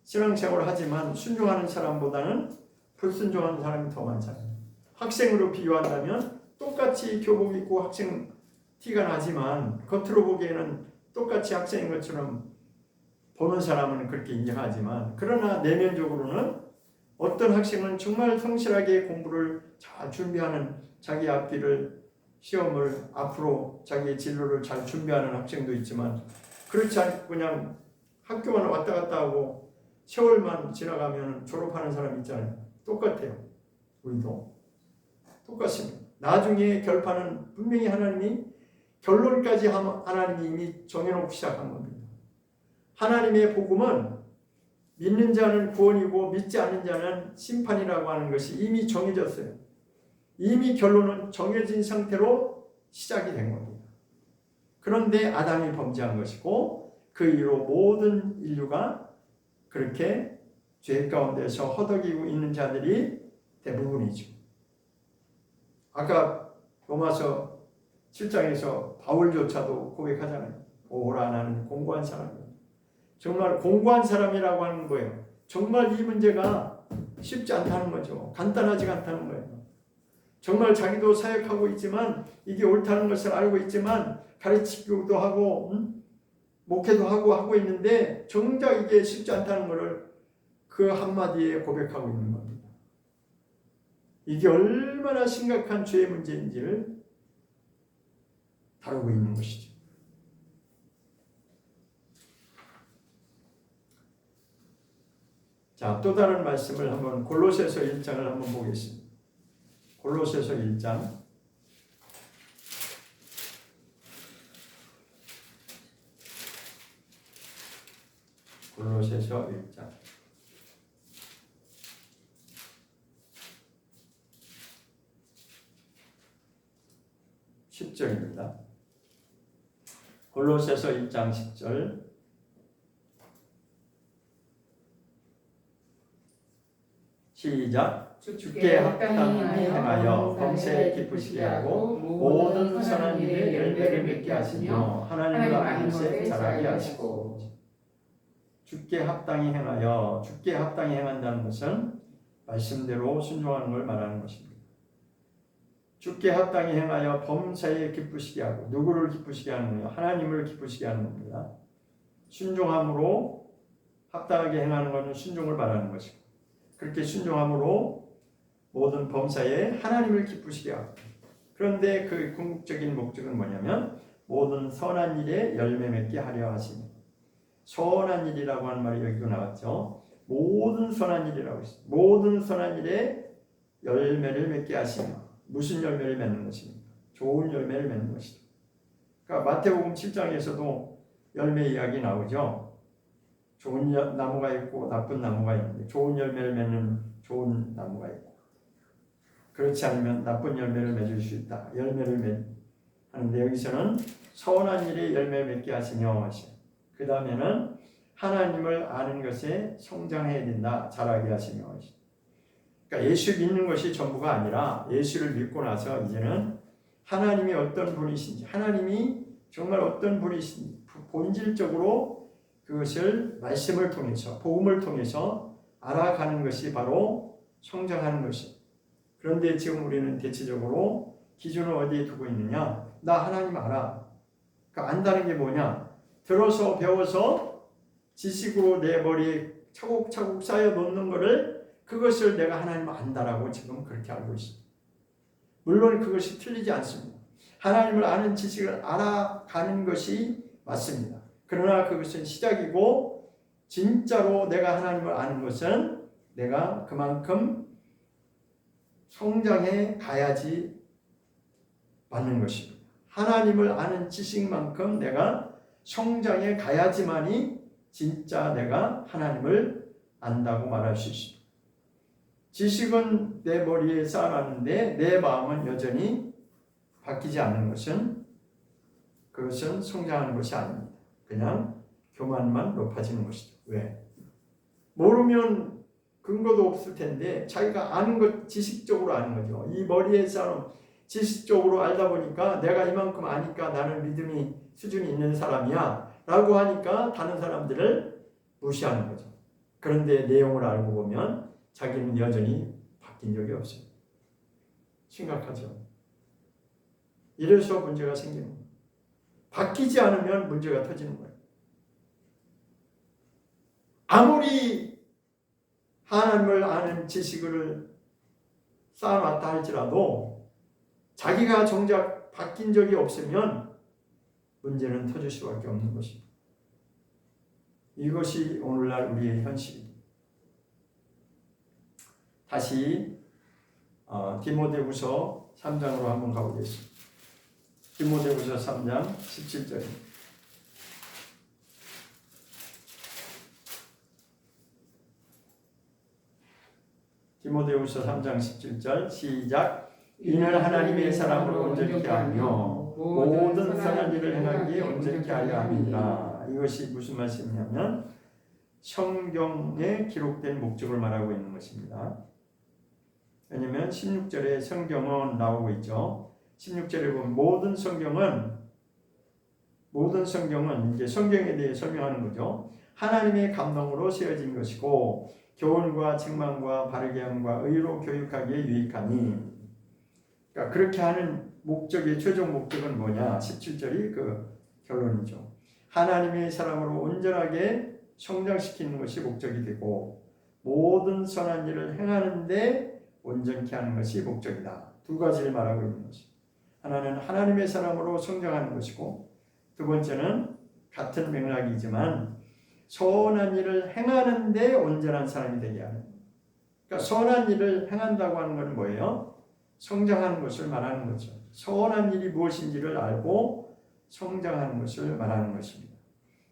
신앙생활을 하지만 순종하는 사람보다는 불순종하는 사람이 더 많잖아요. 학생으로 비유한다면 똑같이 교복 입고 학생 티가 나지만 겉으로 보기에는 똑같이 학생인 것처럼 보는 사람은 그렇게 인정하지만, 그러나 내면적으로는 어떤 학생은 정말 성실하게 공부를 잘 준비하는, 자기 앞길을 시험을 앞으로 자기의 진로를 잘 준비하는 학생도 있지만, 그렇지 않고 그냥 학교만 왔다 갔다 하고 세월만 지나가면 졸업하는 사람 있잖아요. 똑같아요. 우리도 똑같습니다. 나중에 결판은 분명히 하나님이 결론까지 하나님이 이미 정해놓고 시작한 겁니다. 하나님의 복음은 믿는 자는 구원이고 믿지 않는 자는 심판이라고 하는 것이 이미 정해졌어요. 이미 결론은 정해진 상태로 시작이 된 겁니다. 그런데 아담이 범죄한 것이고 그 이후로 모든 인류가 그렇게 죄 가운데서 허덕이고 있는 자들이 대부분이죠. 아까 로마서 7장에서 바울조차도 고백하잖아요. 오라 나는 공고한 사람이에요. 정말 공고한 사람이라고 하는 거예요. 정말 이 문제가 쉽지 않다는 거죠. 간단하지 않다는 거예요. 정말 자기도 사역하고 있지만 이게 옳다는 것을 알고 있지만 가르치기도 하고 목회도 하고 있는데 정작 이게 쉽지 않다는 것을 그 한마디에 고백하고 있는 겁니다. 이게 얼마나 심각한 죄의 문제인지를 다루고 있는 것이죠. 자, 또 다른 말씀을 한번 골로새서 1장을 한번 보겠습니다. 골로새서 1장 골로새서 1장 10절입니다. 골로새서 1장 10절 시작. 주께 합당히 행하여 범사에 기쁘시게 하고 모든 선한 일에 열매를 맺게 하시며 하나님을 아는 것에 자라게 하시고. 주께 합당히 행하여, 주께 합당히 행한다는 것은 말씀대로 순종하는 걸 말하는 것입니다. 주께 합당히 행하여 범사에 기쁘시게 하고, 누구를 기쁘시게 하는 거예요? 하나님을 기쁘시게 하는 겁니다. 순종함으로 합당하게 행하는 것은 순종을 말하는 것이고, 그렇게 순종함으로 모든 범사에 하나님을 기쁘시게 하고. 그런데 그 궁극적인 목적은 뭐냐면 모든 선한 일에 열매 맺게 하려 하시니. 선한 일이라고 하는 말이 여기도 나왔죠. 모든 선한 일이라고 했어요. 모든 선한 일에 열매를 맺게 하시며. 무슨 열매를 맺는 것입니까? 좋은 열매를 맺는 것이죠. 그러니까 마태복음 7장에서도 열매 이야기 나오죠. 좋은 나무가 있고 나쁜 나무가 있는데 좋은 열매를 맺는 좋은 나무가 있고 그렇지 않으면 나쁜 열매를 맺을 수 있다. 열매를 하는데 여기서는 선한 일에 열매를 맺게 하시며 하시고 그 다음에는 하나님을 아는 것에 성장해야 된다. 자라게 하시며 하시고 그러니까 예수 믿는 것이 전부가 아니라 예수를 믿고 나서 이제는 하나님이 어떤 분이신지 하나님이 정말 어떤 분이신지 본질적으로 그것을 말씀을 통해서 복음을 통해서 알아가는 것이 바로 성장하는 것입니다. 그런데 지금 우리는 대체적으로 기준을 어디에 두고 있느냐? 나 하나님 알아. 그러니까 안다는 게 뭐냐? 들어서 배워서 지식으로 내 머리에 차곡차곡 쌓여 놓는 것을 그것을 내가 하나님 안다라고 지금 그렇게 알고 있습니다. 물론 그것이 틀리지 않습니다. 하나님을 아는 지식을 알아가는 것이 맞습니다. 그러나 그것은 시작이고 진짜로 내가 하나님을 아는 것은 내가 그만큼 성장해 가야지 맞는 것입니다. 하나님을 아는 지식만큼 내가 성장해 가야지만이 진짜 내가 하나님을 안다고 말할 수 있습니다. 지식은 내 머리에 쌓아놨는데 내 마음은 여전히 바뀌지 않는 것은 그것은 성장하는 것이 아닙니다. 그냥 교만만 높아지는 것이죠. 왜? 모르면 근거도 없을 텐데 자기가 아는 것 지식적으로 아는 거죠. 이 머리에 쌓아놓은 지식적으로 알다 보니까 내가 이만큼 아니까 나는 믿음이 수준이 있는 사람이야 라고 하니까 다른 사람들을 무시하는 거죠. 그런데 내용을 알고 보면 자기는 여전히 바뀐 적이 없어요. 심각하죠. 이래서 문제가 생기는 거예요. 바뀌지 않으면 문제가 터지는 거예요. 아무리 하나님을 아는 지식을 쌓아놨다 할지라도 자기가 정작 바뀐 적이 없으면 문제는 터질 수밖에 없는 것입니다. 이것이 오늘날 우리의 현실입니다. 다시 디모데후서 3장으로 한번 가보겠습니다. 디모데후서 3장 17절입니다. 디모데후서 3장 17절 시작. 이는 하나님의 사람으로 온전케 하며 모든 선한 일을 행하기에 온전케 하려 함이니라. 이것이 무슨 말씀이냐면 성경에 기록된 목적을 말하고 있는 것입니다. 왜냐하면 16절에 성경은 나오고 있죠. 16절에 보면 모든 성경은 이제 성경에 대해 설명하는 거죠. 하나님의 감동으로 세워진 것이고 교훈과 책망과 바르게 함과 의로 교육하기에 유익하니. 그러니까 그렇게 하는 목적의 최종 목적은 뭐냐? 17절이 그 결론이죠. 하나님의 사람으로 온전하게 성장시키는 것이 목적이 되고 모든 선한 일을 행하는데 온전케 하는 것이 목적이다. 두 가지를 말하고 있는 것입니다. 하나는 하나님의 사람으로 성장하는 것이고 두 번째는 같은 맥락이지만 선한 일을 행하는데 온전한 사람이 되게 하는 거예요. 그러니까 선한 일을 행한다고 하는 것은 뭐예요? 성장하는 것을 말하는 거죠. 선한 일이 무엇인지를 알고 성장하는 것을 말하는 것입니다.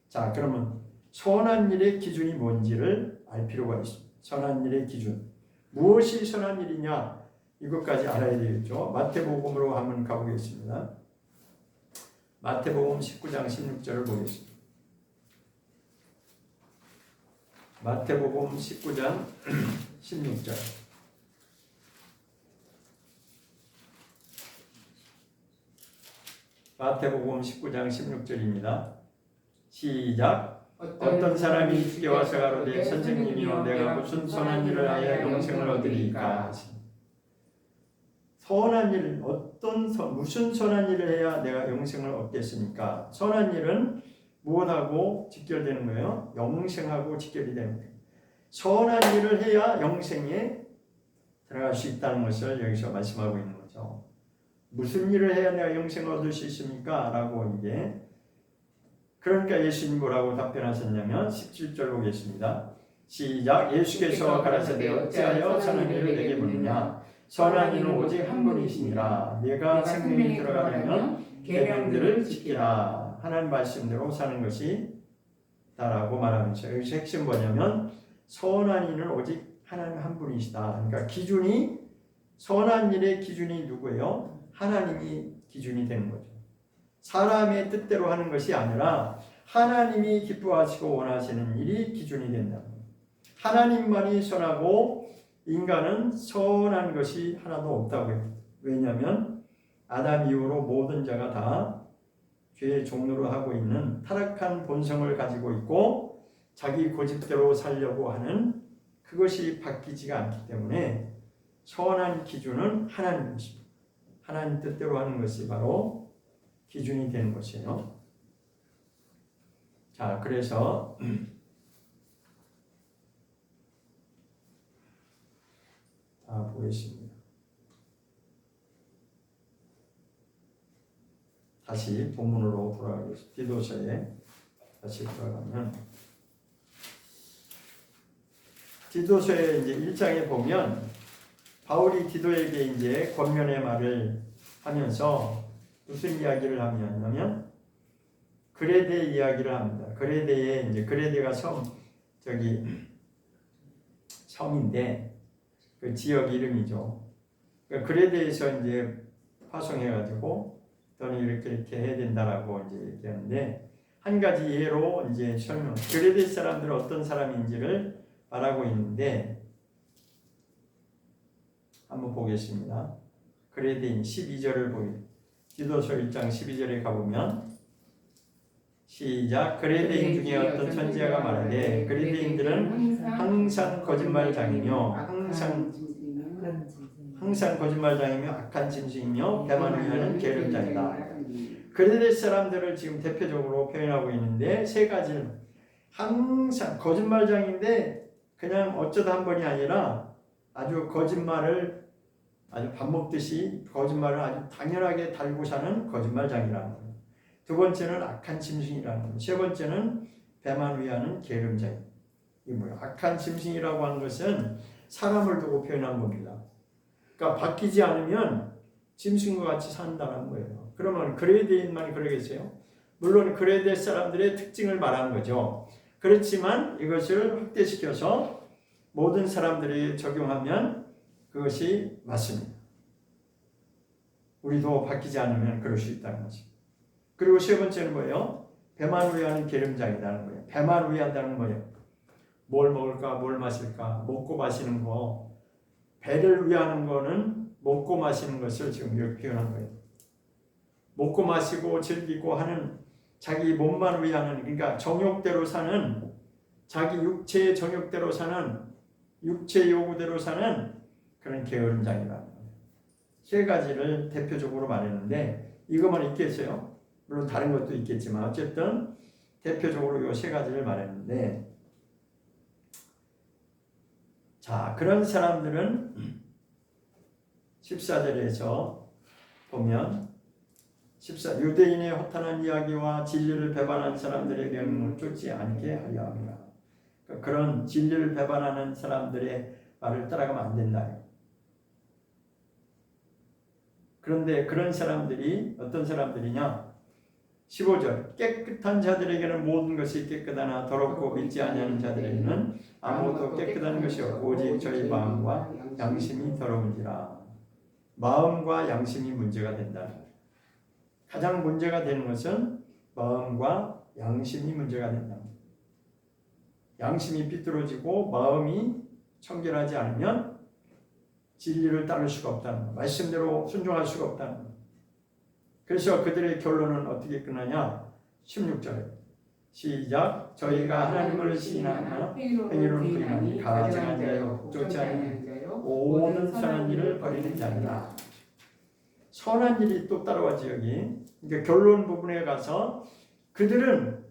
자, 그러면 선한 일의 기준이 뭔지를 알 필요가 있습니다. 선한 일의 기준. 무엇이 선한 일이냐? 이것까지 알아야 되겠죠. 마태복음으로 한번 가보겠습니다. 마태복음 19장 16절을 보겠습니다. 마태복음 19장 16절. 마태복음 19장 16절입니다. 시작. 어떤 사람이 주께 와서 가로되 선생님이여 내가 무슨 선한 일을 하여 영생을 얻으리이까. 선한 일, 무슨 선한 일을 해야 내가 영생을 얻겠습니까? 선한 일은 무엇하고 직결되는 거예요? 영생하고 직결이 되는 거예요. 선한 일을 해야 영생에 들어갈 수 있다는 것을 여기서 말씀하고 있는 거죠. 무슨 일을 해야 내가 영생을 얻을 수 있습니까? 라고 이게. 그러니까 예수님 뭐라고 답변하셨냐면 17절 보겠습니다. 시작. 예수께서 가라사대 어찌하여 선한 일을 내게 묻느냐? 선한 이는 오직 한 분이시니라. 내가 생명이 들어가려면 계명들을 지키라. 하나님 말씀대로 사는 것이 다라고 말하면서 여기서 핵심 뭐냐면 선한 이는 오직 하나님 한 분이시다. 그러니까 기준이 선한 일의 기준이 누구예요? 하나님이 기준이 되는 거죠. 사람의 뜻대로 하는 것이 아니라 하나님이 기뻐하시고 원하시는 일이 기준이 된다. 하나님만이 선하고 인간은 선한 것이 하나도 없다고 해요. 왜냐하면 아담 이후로 모든 자가 다 죄의 종로로 하고 있는 타락한 본성을 가지고 있고 자기 고집대로 살려고 하는 그것이 바뀌지가 않기 때문에 선한 기준은 하나님이십니다. 하나님 뜻대로 하는 것이 바로 기준이 되는 것이에요. 자, 그래서 보겠습니다. 다시 본문으로 돌아가겠습니다. 디도서에 다시 돌아가면 디도서의 이제 1장에 보면 바울이 디도에게 이제 권면의 말을 하면서 무슨 이야기를 하냐면 그레데 이야기를 합니다. 그레데에 이제 그레데가 섬인데 그 지역 이름이죠. 그러니까 그레데에서 이제 파송해가지고 너는 이렇게 해야 된다라고 이제 얘기하는데 한 가지 예로 이제 설명. 그레데 사람들은 어떤 사람인지를 말하고 있는데 한번 보겠습니다. 그레데인 12절을 보겠습니다. 디도서 1장 12절에 가보면 시작. 그레데인 중에 어떤 천지자가 말하되 그레데인들은 항상 거짓말장이며 항상 거짓말장이며 악한 짐승이며 배만을 위하는 게으름장이다. 그레데 사람들을 지금 대표적으로 표현하고 있는데 세 가지는 항상 거짓말장인데 그냥 어쩌다 한 번이 아니라 아주 거짓말을 아주 밥 먹듯이 거짓말을 아주 당연하게 달고 사는 거짓말장이라는 거예요. 두 번째는 악한 짐승이라는 거예요. 세 번째는 배만 위하는 게으름자임. 이 뭐야? 악한 짐승이라고 하는 것은 사람을 두고 표현한 겁니다. 그러니까 바뀌지 않으면 짐승과 같이 산다는 거예요. 그러면 그레데인만 그러겠어요? 물론 그레데 사람들의 특징을 말하는 거죠. 그렇지만 이것을 확대시켜서 모든 사람들이 적용하면 그것이 맞습니다. 우리도 바뀌지 않으면 그럴 수 있다는 거죠. 그리고 세 번째는 뭐예요? 배만 위하는 게으름장이라는 거예요. 배만 위한다는 거예요. 뭘 먹을까, 뭘 마실까, 먹고 마시는 거. 배를 위하는 거는 먹고 마시는 것을 지금 이렇게 표현한 거예요. 먹고 마시고 즐기고 하는 자기 몸만 위하는, 그러니까 정욕대로 사는, 자기 육체의 정욕대로 사는, 육체 요구대로 사는 그런 게으름장이라는 거예요. 세 가지를 대표적으로 말했는데 이것만 있겠어요? 물론 다른 것도 있겠지만 어쨌든 대표적으로 이 세 가지를 말했는데, 자, 그런 사람들은 14절에서 보면 유대인의 허탄한 이야기와 진리를 배반한 사람들의 명령을 쫓지 않게 하려 합니다. 그런 진리를 배반하는 사람들의 말을 따라가면 안 된다. 그런데 그런 사람들이 어떤 사람들이냐? 15절 깨끗한 자들에게는 모든 것이 깨끗하나 더럽고 믿지 아니하는 자들에게는 아무것도 깨끗한 것이 없고 오직 저희 마음과 양심이 더러운지라. 마음과 양심이 문제가 된다. 가장 문제가 되는 것은 마음과 양심이 문제가 된다. 양심이 비뚤어지고 마음이 청결하지 않으면 진리를 따를 수가 없다는 것, 말씀대로 순종할 수가 없다는 것. 그래서 그들의 결론은 어떻게 끝나냐? 16절에 시작. 저희가 하나님을 시인하나 행위로는 부인하니 가증한 자요 쫓지 않는 자요 모든 선한 일을 버리는 자니라. 선한 일이 또 따라와지 여기. 그러니까 결론 부분에 가서 그들은,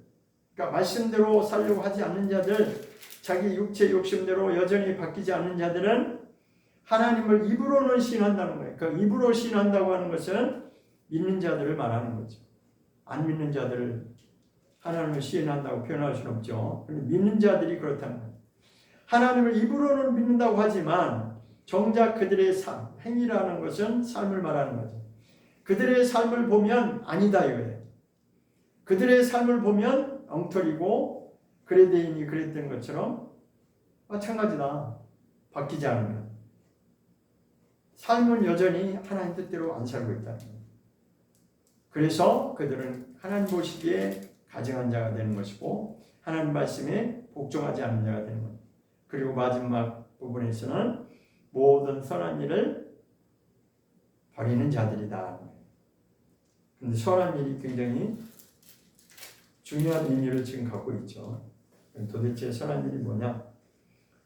그러니까 말씀대로 살려고 하지 않는 자들, 자기 육체 욕심대로 여전히 바뀌지 않는 자들은 하나님을 입으로는 시인한다는 거예요. 그 입으로 시인한다고 하는 것은 믿는 자들을 말하는 거죠. 안 믿는 자들을 하나님을 시인한다고 표현할 수는 없죠. 그런데 믿는 자들이 그렇다는 거예요. 하나님을 입으로는 믿는다고 하지만 정작 그들의 삶, 행위라는 것은 삶을 말하는 거죠. 그들의 삶을 보면 아니다 이거예요. 그들의 삶을 보면 엉터리고 그레데인이 그랬던 것처럼 마찬가지다. 바뀌지 않으면. 삶은 여전히 하나님 뜻대로 안 살고 있다는 거예요. 그래서 그들은 하나님 보시기에 가증한 자가 되는 것이고 하나님 말씀에 복종하지 않는 자가 되는 것. 그리고 마지막 부분에서는 모든 선한 일을 버리는 자들이다. 그런데 선한 일이 굉장히 중요한 의미를 지금 갖고 있죠. 도대체 선한 일이 뭐냐?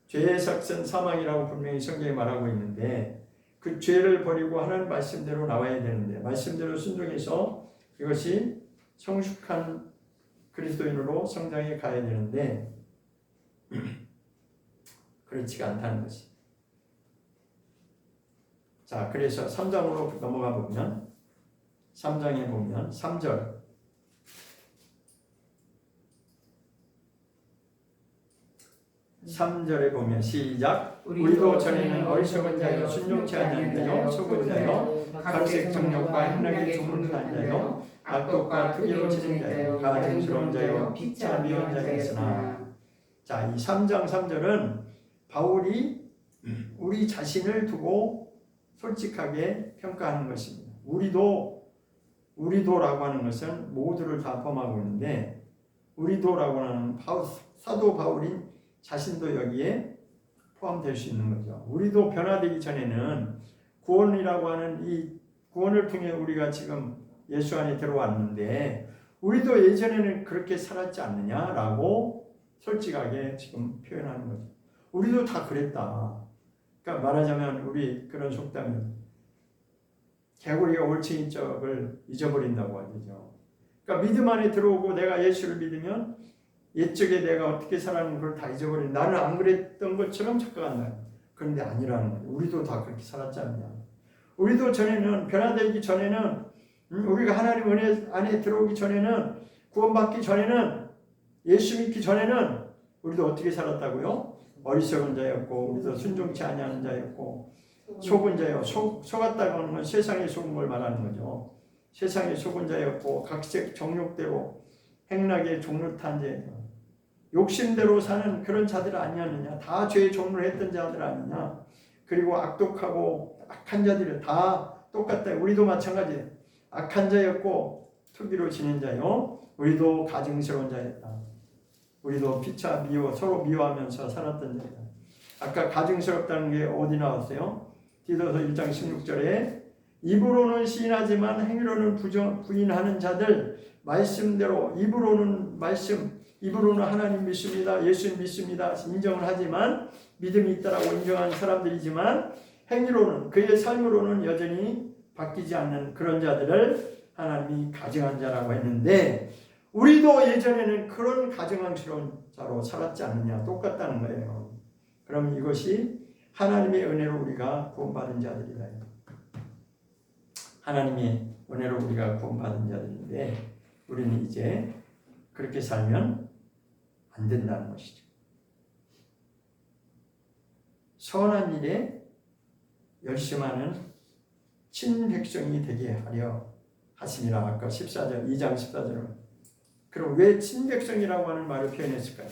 죄의 삭은 사망이라고 분명히 성경에 말하고 있는데 그 죄를 버리고 하나님 말씀대로 나와야 되는데 말씀대로 순종해서 이것이 성숙한 그리스도인으로 성장해 가야 되는데 그렇지가 않다는 것이. 자, 그래서 3장으로 넘어가 보면 3장에 보면 3절 3절에 보면 시작. 우리도 전에는 어리석은 자요 순종치 않는 자요 속은 자요 가로색 정욕과 행락에 조문한 자요 악독과 투기로 지는 자요 가증스러운 자요 피차 미운 자였으나. 자, 이 3장 3절은 바울이 우리 자신을 두고 솔직하게 평가하는 것입니다. 우리도라고 하는 것은 모두를 다 포함하고 있는데 우리도라고 하는 사도 바울인 자신도 여기에 포함될 수 있는 거죠. 우리도 변화되기 전에는 구원이라고 하는 이 구원을 통해 우리가 지금 예수 안에 들어왔는데 우리도 예전에는 그렇게 살았지 않느냐라고 솔직하게 지금 표현하는 거죠. 우리도 다 그랬다. 그러니까 말하자면 우리 그런 속담이 개구리가 올챙이 쩍을 잊어버린다고 하죠. 그러니까 믿음 안에 들어오고 내가 예수를 믿으면 옛적에 내가 어떻게 살았는 걸 다 잊어버린, 나는 안 그랬던 것처럼 착각한다. 그런데 아니라는 거예요. 우리도 다 그렇게 살았지 않냐. 우리도 전에는 변화되기 전에는 우리가 하나님 은혜 안에 들어오기 전에는 구원받기 전에는 예수 믿기 전에는 우리도 어떻게 살았다고요? 어리석은 자였고 우리도 순종치 아니하는 자였고 속은 자요. 속았다고 하는 건 세상의 속은 걸 말하는 거죠. 세상의 속은 자였고 각색 정욕대로 행락의 종로 탄 자였다. 욕심대로 사는 그런 자들 아니었느냐? 다 죄의 종로를 했던 자들 아니냐? 그리고 악독하고 악한 자들은 다 똑같다. 우리도 마찬가지. 악한 자였고 투기로 지낸 자요. 우리도 가증스러운 자였다. 우리도 피차 미워 서로 미워하면서 살았던 자이다. 아까 가증스럽다는 게 어디 나왔어요? 디도서 1장 16절에 입으로는 시인하지만 행위로는 부인하는 자들 말씀대로 입으로는 하나님 믿습니다. 예수 믿습니다. 인정을 하지만 믿음이 있다라고 인정하는 사람들이지만 행위로는 그의 삶으로는 여전히 바뀌지 않는 그런 자들을 하나님이 가증한 자라고 했는데 우리도 예전에는 그런 가증스러운 자로 살았지 않느냐 똑같다는 거예요. 그럼 이것이 하나님의 은혜로 우리가 구원받은 자들이다. 하나님의 은혜로 우리가 구원받은 자들인데 우리는 이제 그렇게 살면 안 된다는 것이죠. 선한 일에 열심하는 친백성이 되게 하려 하심이라. 아까 14절 2장 14절은 그럼 왜 친백성이라고 하는 말을 표현했을까요?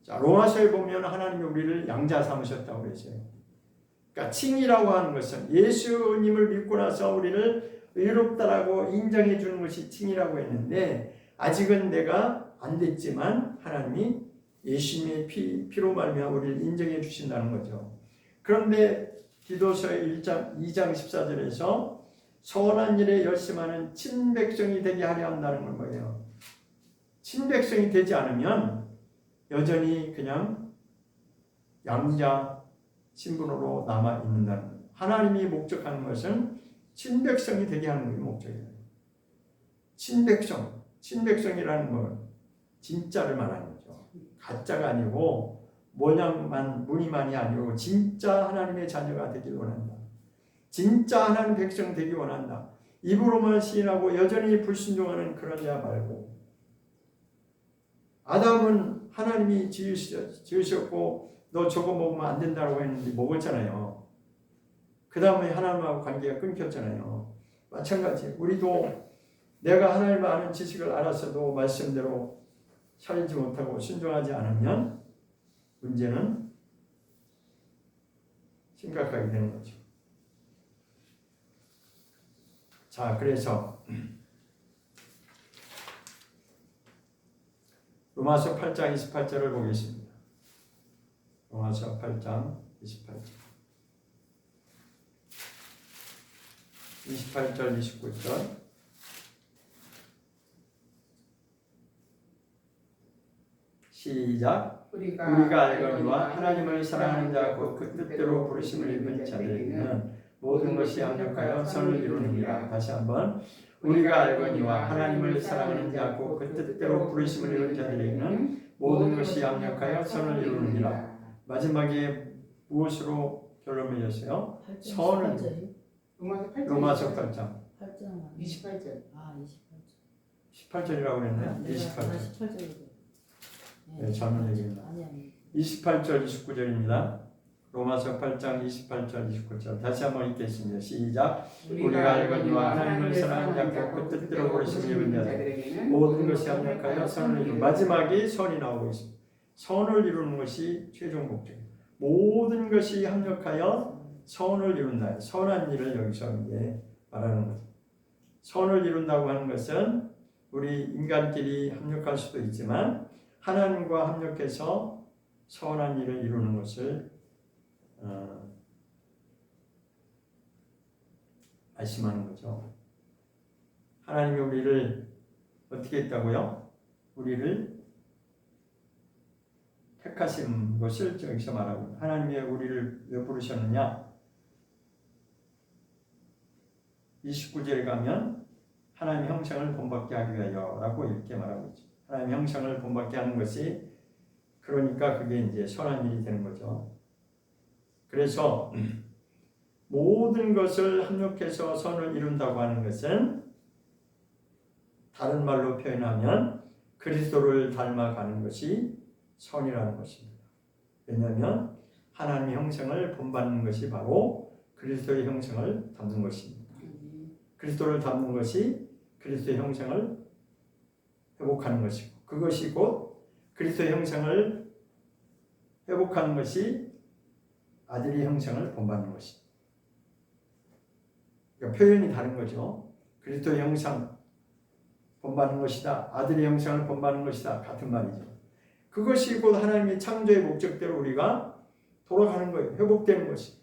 자, 로마서에 보면 하나님이 우리를 양자 삼으셨다고 그랬어요. 그러니까 칭이라고 하는 것은 예수님을 믿고 나서 우리를 의롭다라고 인정해 주는 것이 칭이라고 했는데 아직은 내가 안 됐지만 하나님이 예수님의 피로 말미암아 우리를 인정해 주신다는 거죠. 그런데 디도서 2장 14절에서 선한 일에 열심하는 친백성이 되게 하려 한다는 건 뭐예요? 친백성이 되지 않으면 여전히 그냥 양자 신분으로 남아 있는다는 거예요. 하나님이 목적하는 것은 친백성이 되게 하는 게 목적이에요. 친백성이라는 건 진짜를 말하는 거죠. 가짜가 아니고 무늬만이 아니고 진짜 하나님의 자녀가 되길 원한다. 진짜 하나님 백성 되기 원한다. 입으로만 시인하고 여전히 불순종하는 그런 자 말고 아담은 하나님이 지으셨고 너 저거 먹으면 안 된다고 했는데 먹었잖아요. 그 다음에 하나님하고 관계가 끊겼잖아요. 마찬가지 우리도 내가 하나님을 아는 지식을 알았어도 말씀대로 살지 못하고 순종하지 않으면 문제는 심각하게 되는 거죠. 자, 그래서 로마서 8장 28절을 보겠습니다. 로마서 8장 28절 28절 29절 시작. 우리가 알거니와 하나님을 사랑하는 자고 그 뜻대로 부르심을 입은 자들에게는 모든 것이 합력하여 선을 이루느니라. 다시 한번 우리가 알거니와 하나님을 사랑하는 자고 그 뜻대로 부르심을 입은 자들에게는 모든 것이 합력하여 선을 이루느니라. 마지막에 무엇으로 결론 맺었어요? 선을. 로마서 8장 28절. 18절이라고 그랬네요. 28절. 네, 잘못 얘기했나. 28절 29절입니다. 로마서 8장 28절 29절 다시 한번 읽겠습니다. 시작. 우리가 알거니와 하나님을 사랑하는 자고 그 뜻대로 부르심을 입은 자들 모든 것이 합력하여 선을 이루는 마지막에 선이 나오고 있습니다. 선을 이루는 것이 최종 목적입니다. 모든 것이 합력하여 선을 이룬다. 선한 일을 여기서 이제 말하는 거죠. 선을 이룬다고 하는 것은 우리 인간끼리 합력할 수도 있지만 하나님과 합력해서 선한 일을 이루는 것을 말씀하는 거죠. 하나님이 우리를 어떻게 했다고요? 우리를 택하신 것을 여기서 말하고 하나님이 우리를 왜 부르셨느냐? 29절에 가면 하나님의 형상을 본받게 하기 위하여라고 이렇게 말하고 있죠. 하나님의 형상을 본받게 하는 것이 그러니까 그게 이제 선한 일이 되는 거죠. 그래서 모든 것을 합력해서 선을 이룬다고 하는 것은 다른 말로 표현하면 그리스도를 닮아가는 것이 선이라는 것입니다. 왜냐하면 하나님의 형상을 본받는 것이 바로 그리스도의 형상을 닮는 것입니다. 그리스도를 닮는 것이 그리스도의 형상을 회복하는 것이고, 그것이 곧 그리스도의 형상을 회복하는 것이 아들의 형상을 본받는 것입니다. 그러니까 표현이 다른 거죠. 그리스도의 형상 본받는 것이다, 아들의 형상을 본받는 것이다, 같은 말이죠. 그것이 곧 하나님의 창조의 목적대로 우리가 돌아가는 거예요. 회복되는 것이.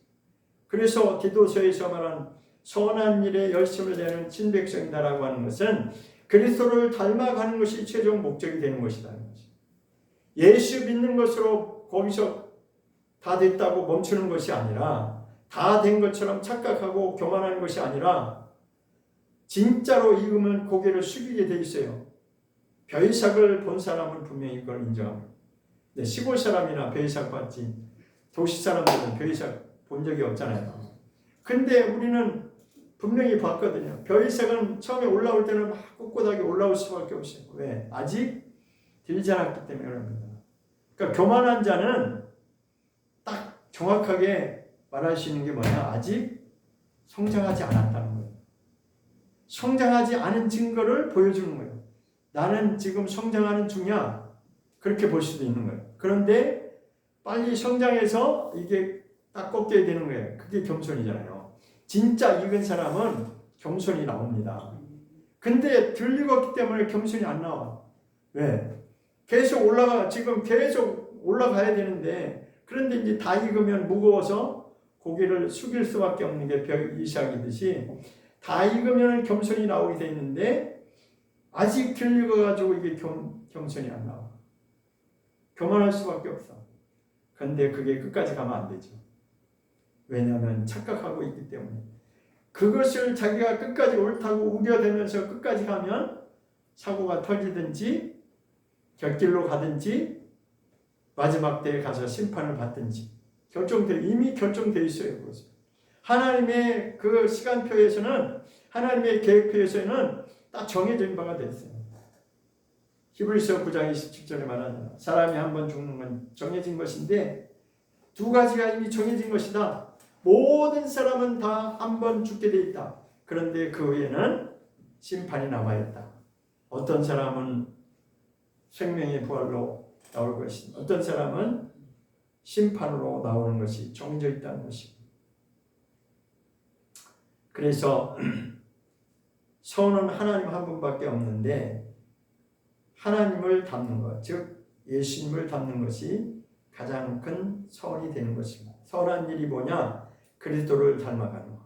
그래서 디도서에서 말한 선한 일에 열심을 내는 친백성이다라고 하는 것은 그리스도를 닮아가는 것이 최종 목적이 되는 것이라는 거죠. 예수 믿는 것으로 거기서 다 됐다고 멈추는 것이 아니라, 다 된 것처럼 착각하고 교만하는 것이 아니라 진짜로 익으면 고개를 숙이게 돼 있어요. 벼이삭을 본 사람은 분명히 그걸 인정합니다. 근데 시골 사람이나 벼이삭 봤지 도시 사람들은 벼이삭 본 적이 없잖아요. 근데 우리는 분명히 봤거든요. 벼이삭은 처음에 올라올 때는 막 꿋꿋하게 올라올 수밖에 없어요. 왜? 아직 들지 않았기 때문에 그럽니다. 그러니까 교만한 자는 딱 정확하게 말할 수 있는 게 뭐냐? 아직 성장하지 않았다는 거예요. 성장하지 않은 증거를 보여주는 거예요. 나는 지금 성장하는 중이야. 그렇게 볼 수도 있는 거예요. 그런데 빨리 성장해서 이게 딱 꺾여야 되는 거예요. 그게 겸손이잖아요. 진짜 익은 사람은 겸손이 나옵니다. 근데 덜 익었기 때문에 겸손이 안 나와. 왜? 계속 지금 계속 올라가야 되는데, 그런데 이제 다 익으면 무거워서 고개를 숙일 수밖에 없는 게 벼이삭이듯이, 다 익으면 겸손이 나오게 돼 있는데 아직 덜 익어가지고 이게 겸손이 안 나와. 교만할 수밖에 없어. 그런데 그게 끝까지 가면 안 되죠. 왜냐하면 착각하고 있기 때문에. 그것을 자기가 끝까지 옳다고 우겨대면서 끝까지 가면 사고가 터지든지 곁길로 가든지 마지막 때에 가서 심판을 받든지 이미 결정되어 있어요. 그것은. 하나님의 그 시간표에서는, 하나님의 계획표에서는 딱 정해진 바가 됐어요. 히브리서 9장 27절에 말하잖아요. 사람이 한 번 죽는 건 정해진 것인데 두 가지가 이미 정해진 것이다. 모든 사람은 다 한 번 죽게 돼 있다. 그런데 그 외에는 심판이 남아있다. 어떤 사람은 생명의 부활로 나올 것이고, 어떤 사람은 심판으로 나오는 것이 정해져 있다는 것입니다. 그래서 선은 하나님 한 분밖에 없는데, 하나님을 닮는 것, 즉 예수님을 닮는 것이 가장 큰 선이 되는 것입니다. 선한 일이 뭐냐? 그리스도를 닮아가는 것.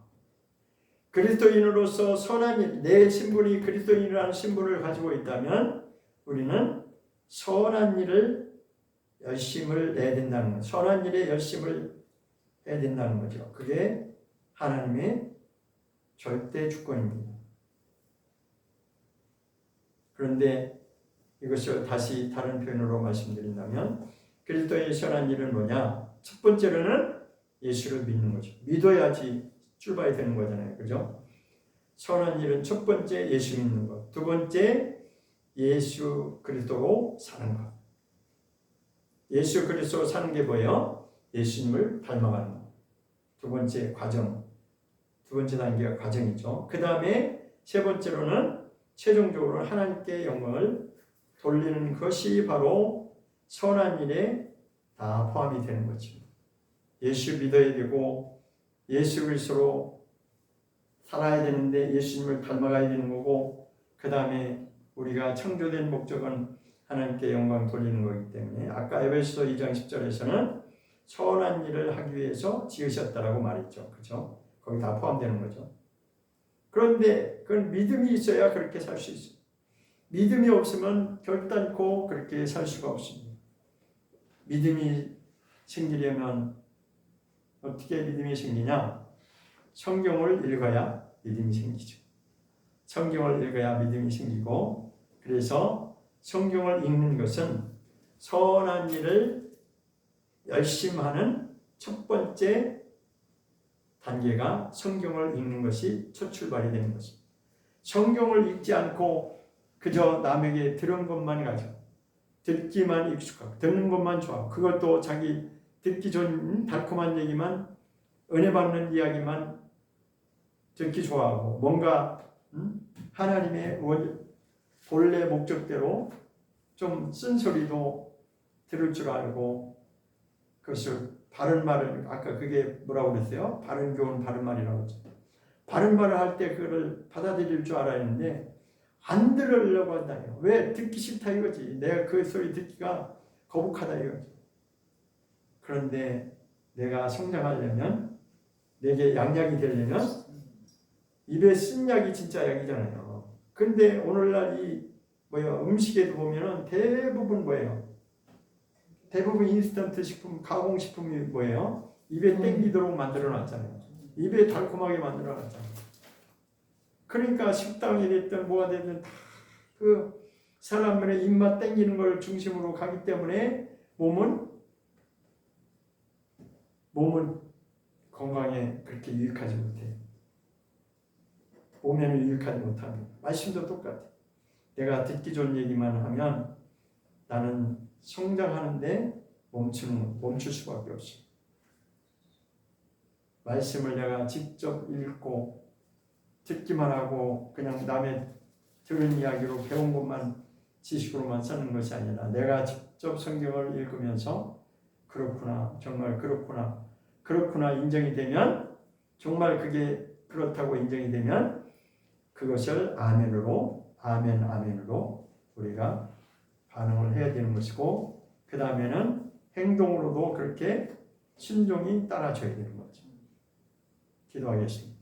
그리스도인으로서 선한 일, 내 신분이 그리스도인이라는 신분을 가지고 있다면 우리는 선한 일을 열심을 내야 된다는 것, 선한 일에 열심을 해야 된다는 거죠. 그게 하나님의 절대 주권입니다. 그런데 이것을 다시 다른 표현으로 말씀드린다면, 그리스도의 선한 일은 뭐냐? 첫 번째로는 예수를 믿는 거죠. 믿어야지 출발이 되는 거잖아요. 그죠? 선한 일은 첫 번째 예수 믿는 것. 두 번째 예수 그리스도로 사는 것. 예수 그리스도로 사는 게 뭐예요? 예수님을 닮아가는 것. 두 번째 과정. 두 번째 단계가 과정이죠. 그 다음에 세 번째로는 최종적으로 하나님께 영광을 돌리는 것이 바로 선한 일에 다 포함이 되는 거죠. 예수 믿어야 되고 예수 그리스도로 살아야 되는데 예수님을 닮아가야 되는 거고, 그 다음에 우리가 창조된 목적은 하나님께 영광 돌리는 거기 때문에 아까 에베소서 2장 10절에서는 선한 일을 하기 위해서 지으셨다라고 말했죠. 그렇죠? 거기 다 포함되는 거죠. 그런데 그건 믿음이 있어야 그렇게 살 수 있어요. 믿음이 없으면 결단코 그렇게 살 수가 없습니다. 믿음이 생기려면 어떻게 믿음이 생기냐? 성경을 읽어야 믿음이 생기죠. 성경을 읽어야 믿음이 생기고, 그래서 성경을 읽는 것은 선한 일을 열심히 하는 첫 번째 단계가 성경을 읽는 것이 첫 출발이 되는 것입니다. 성경을 읽지 않고 그저 남에게 들은 것만 가지고 듣기만 익숙하고 듣는 것만 좋아하고 그것도 자기 듣기 좋은 달콤한 얘기만 은혜 받는 이야기만 듣기 좋아하고 뭔가 하나님의 본래 목적대로 좀 쓴소리도 들을 줄 알고 그것을 바른 말을 아까 그게 뭐라고 그랬어요? 바른 교훈 바른 말이라고 했죠. 바른 말을 할 때 그걸 받아들일 줄 알아야 했는데 안 들으려고 한다요. 왜? 듣기 싫다 이거지. 내가 그 소리 듣기가 거북하다 이거지. 그런데 내가 성장하려면 내게 양약이 되려면 입에 쓴 약이 진짜 약이잖아요. 근데 오늘날 이 음식에도 보면은 대부분 뭐예요? 대부분 인스턴트 식품, 가공식품이 뭐예요? 입에 땡기도록 만들어 놨잖아요. 입에 달콤하게 만들어 놨잖아요. 그러니까 식당이 됐든 뭐가 됐든 다 그 사람의 입맛 땡기는 걸 중심으로 가기 때문에 몸은 건강에 그렇게 유익하지 못해요. 몸에는 유익하지 못합니다. 말씀도 똑같아요. 내가 듣기 좋은 얘기만 하면 나는 성장하는데 멈출 수밖에 없어요. 말씀을 내가 직접 읽고 듣기만 하고 그냥 남의 들은 이야기로 배운 것만 지식으로만 쓰는 것이 아니라 내가 직접 성경을 읽으면서 그렇구나 정말 그렇구나 인정이 되면 정말 그게 그렇다고 인정이 되면 그것을 아멘으로 우리가 반응을 해야 되는 것이고 그 다음에는 행동으로도 그렇게 순종이 따라줘야 되는 거죠. 기도하겠습니다.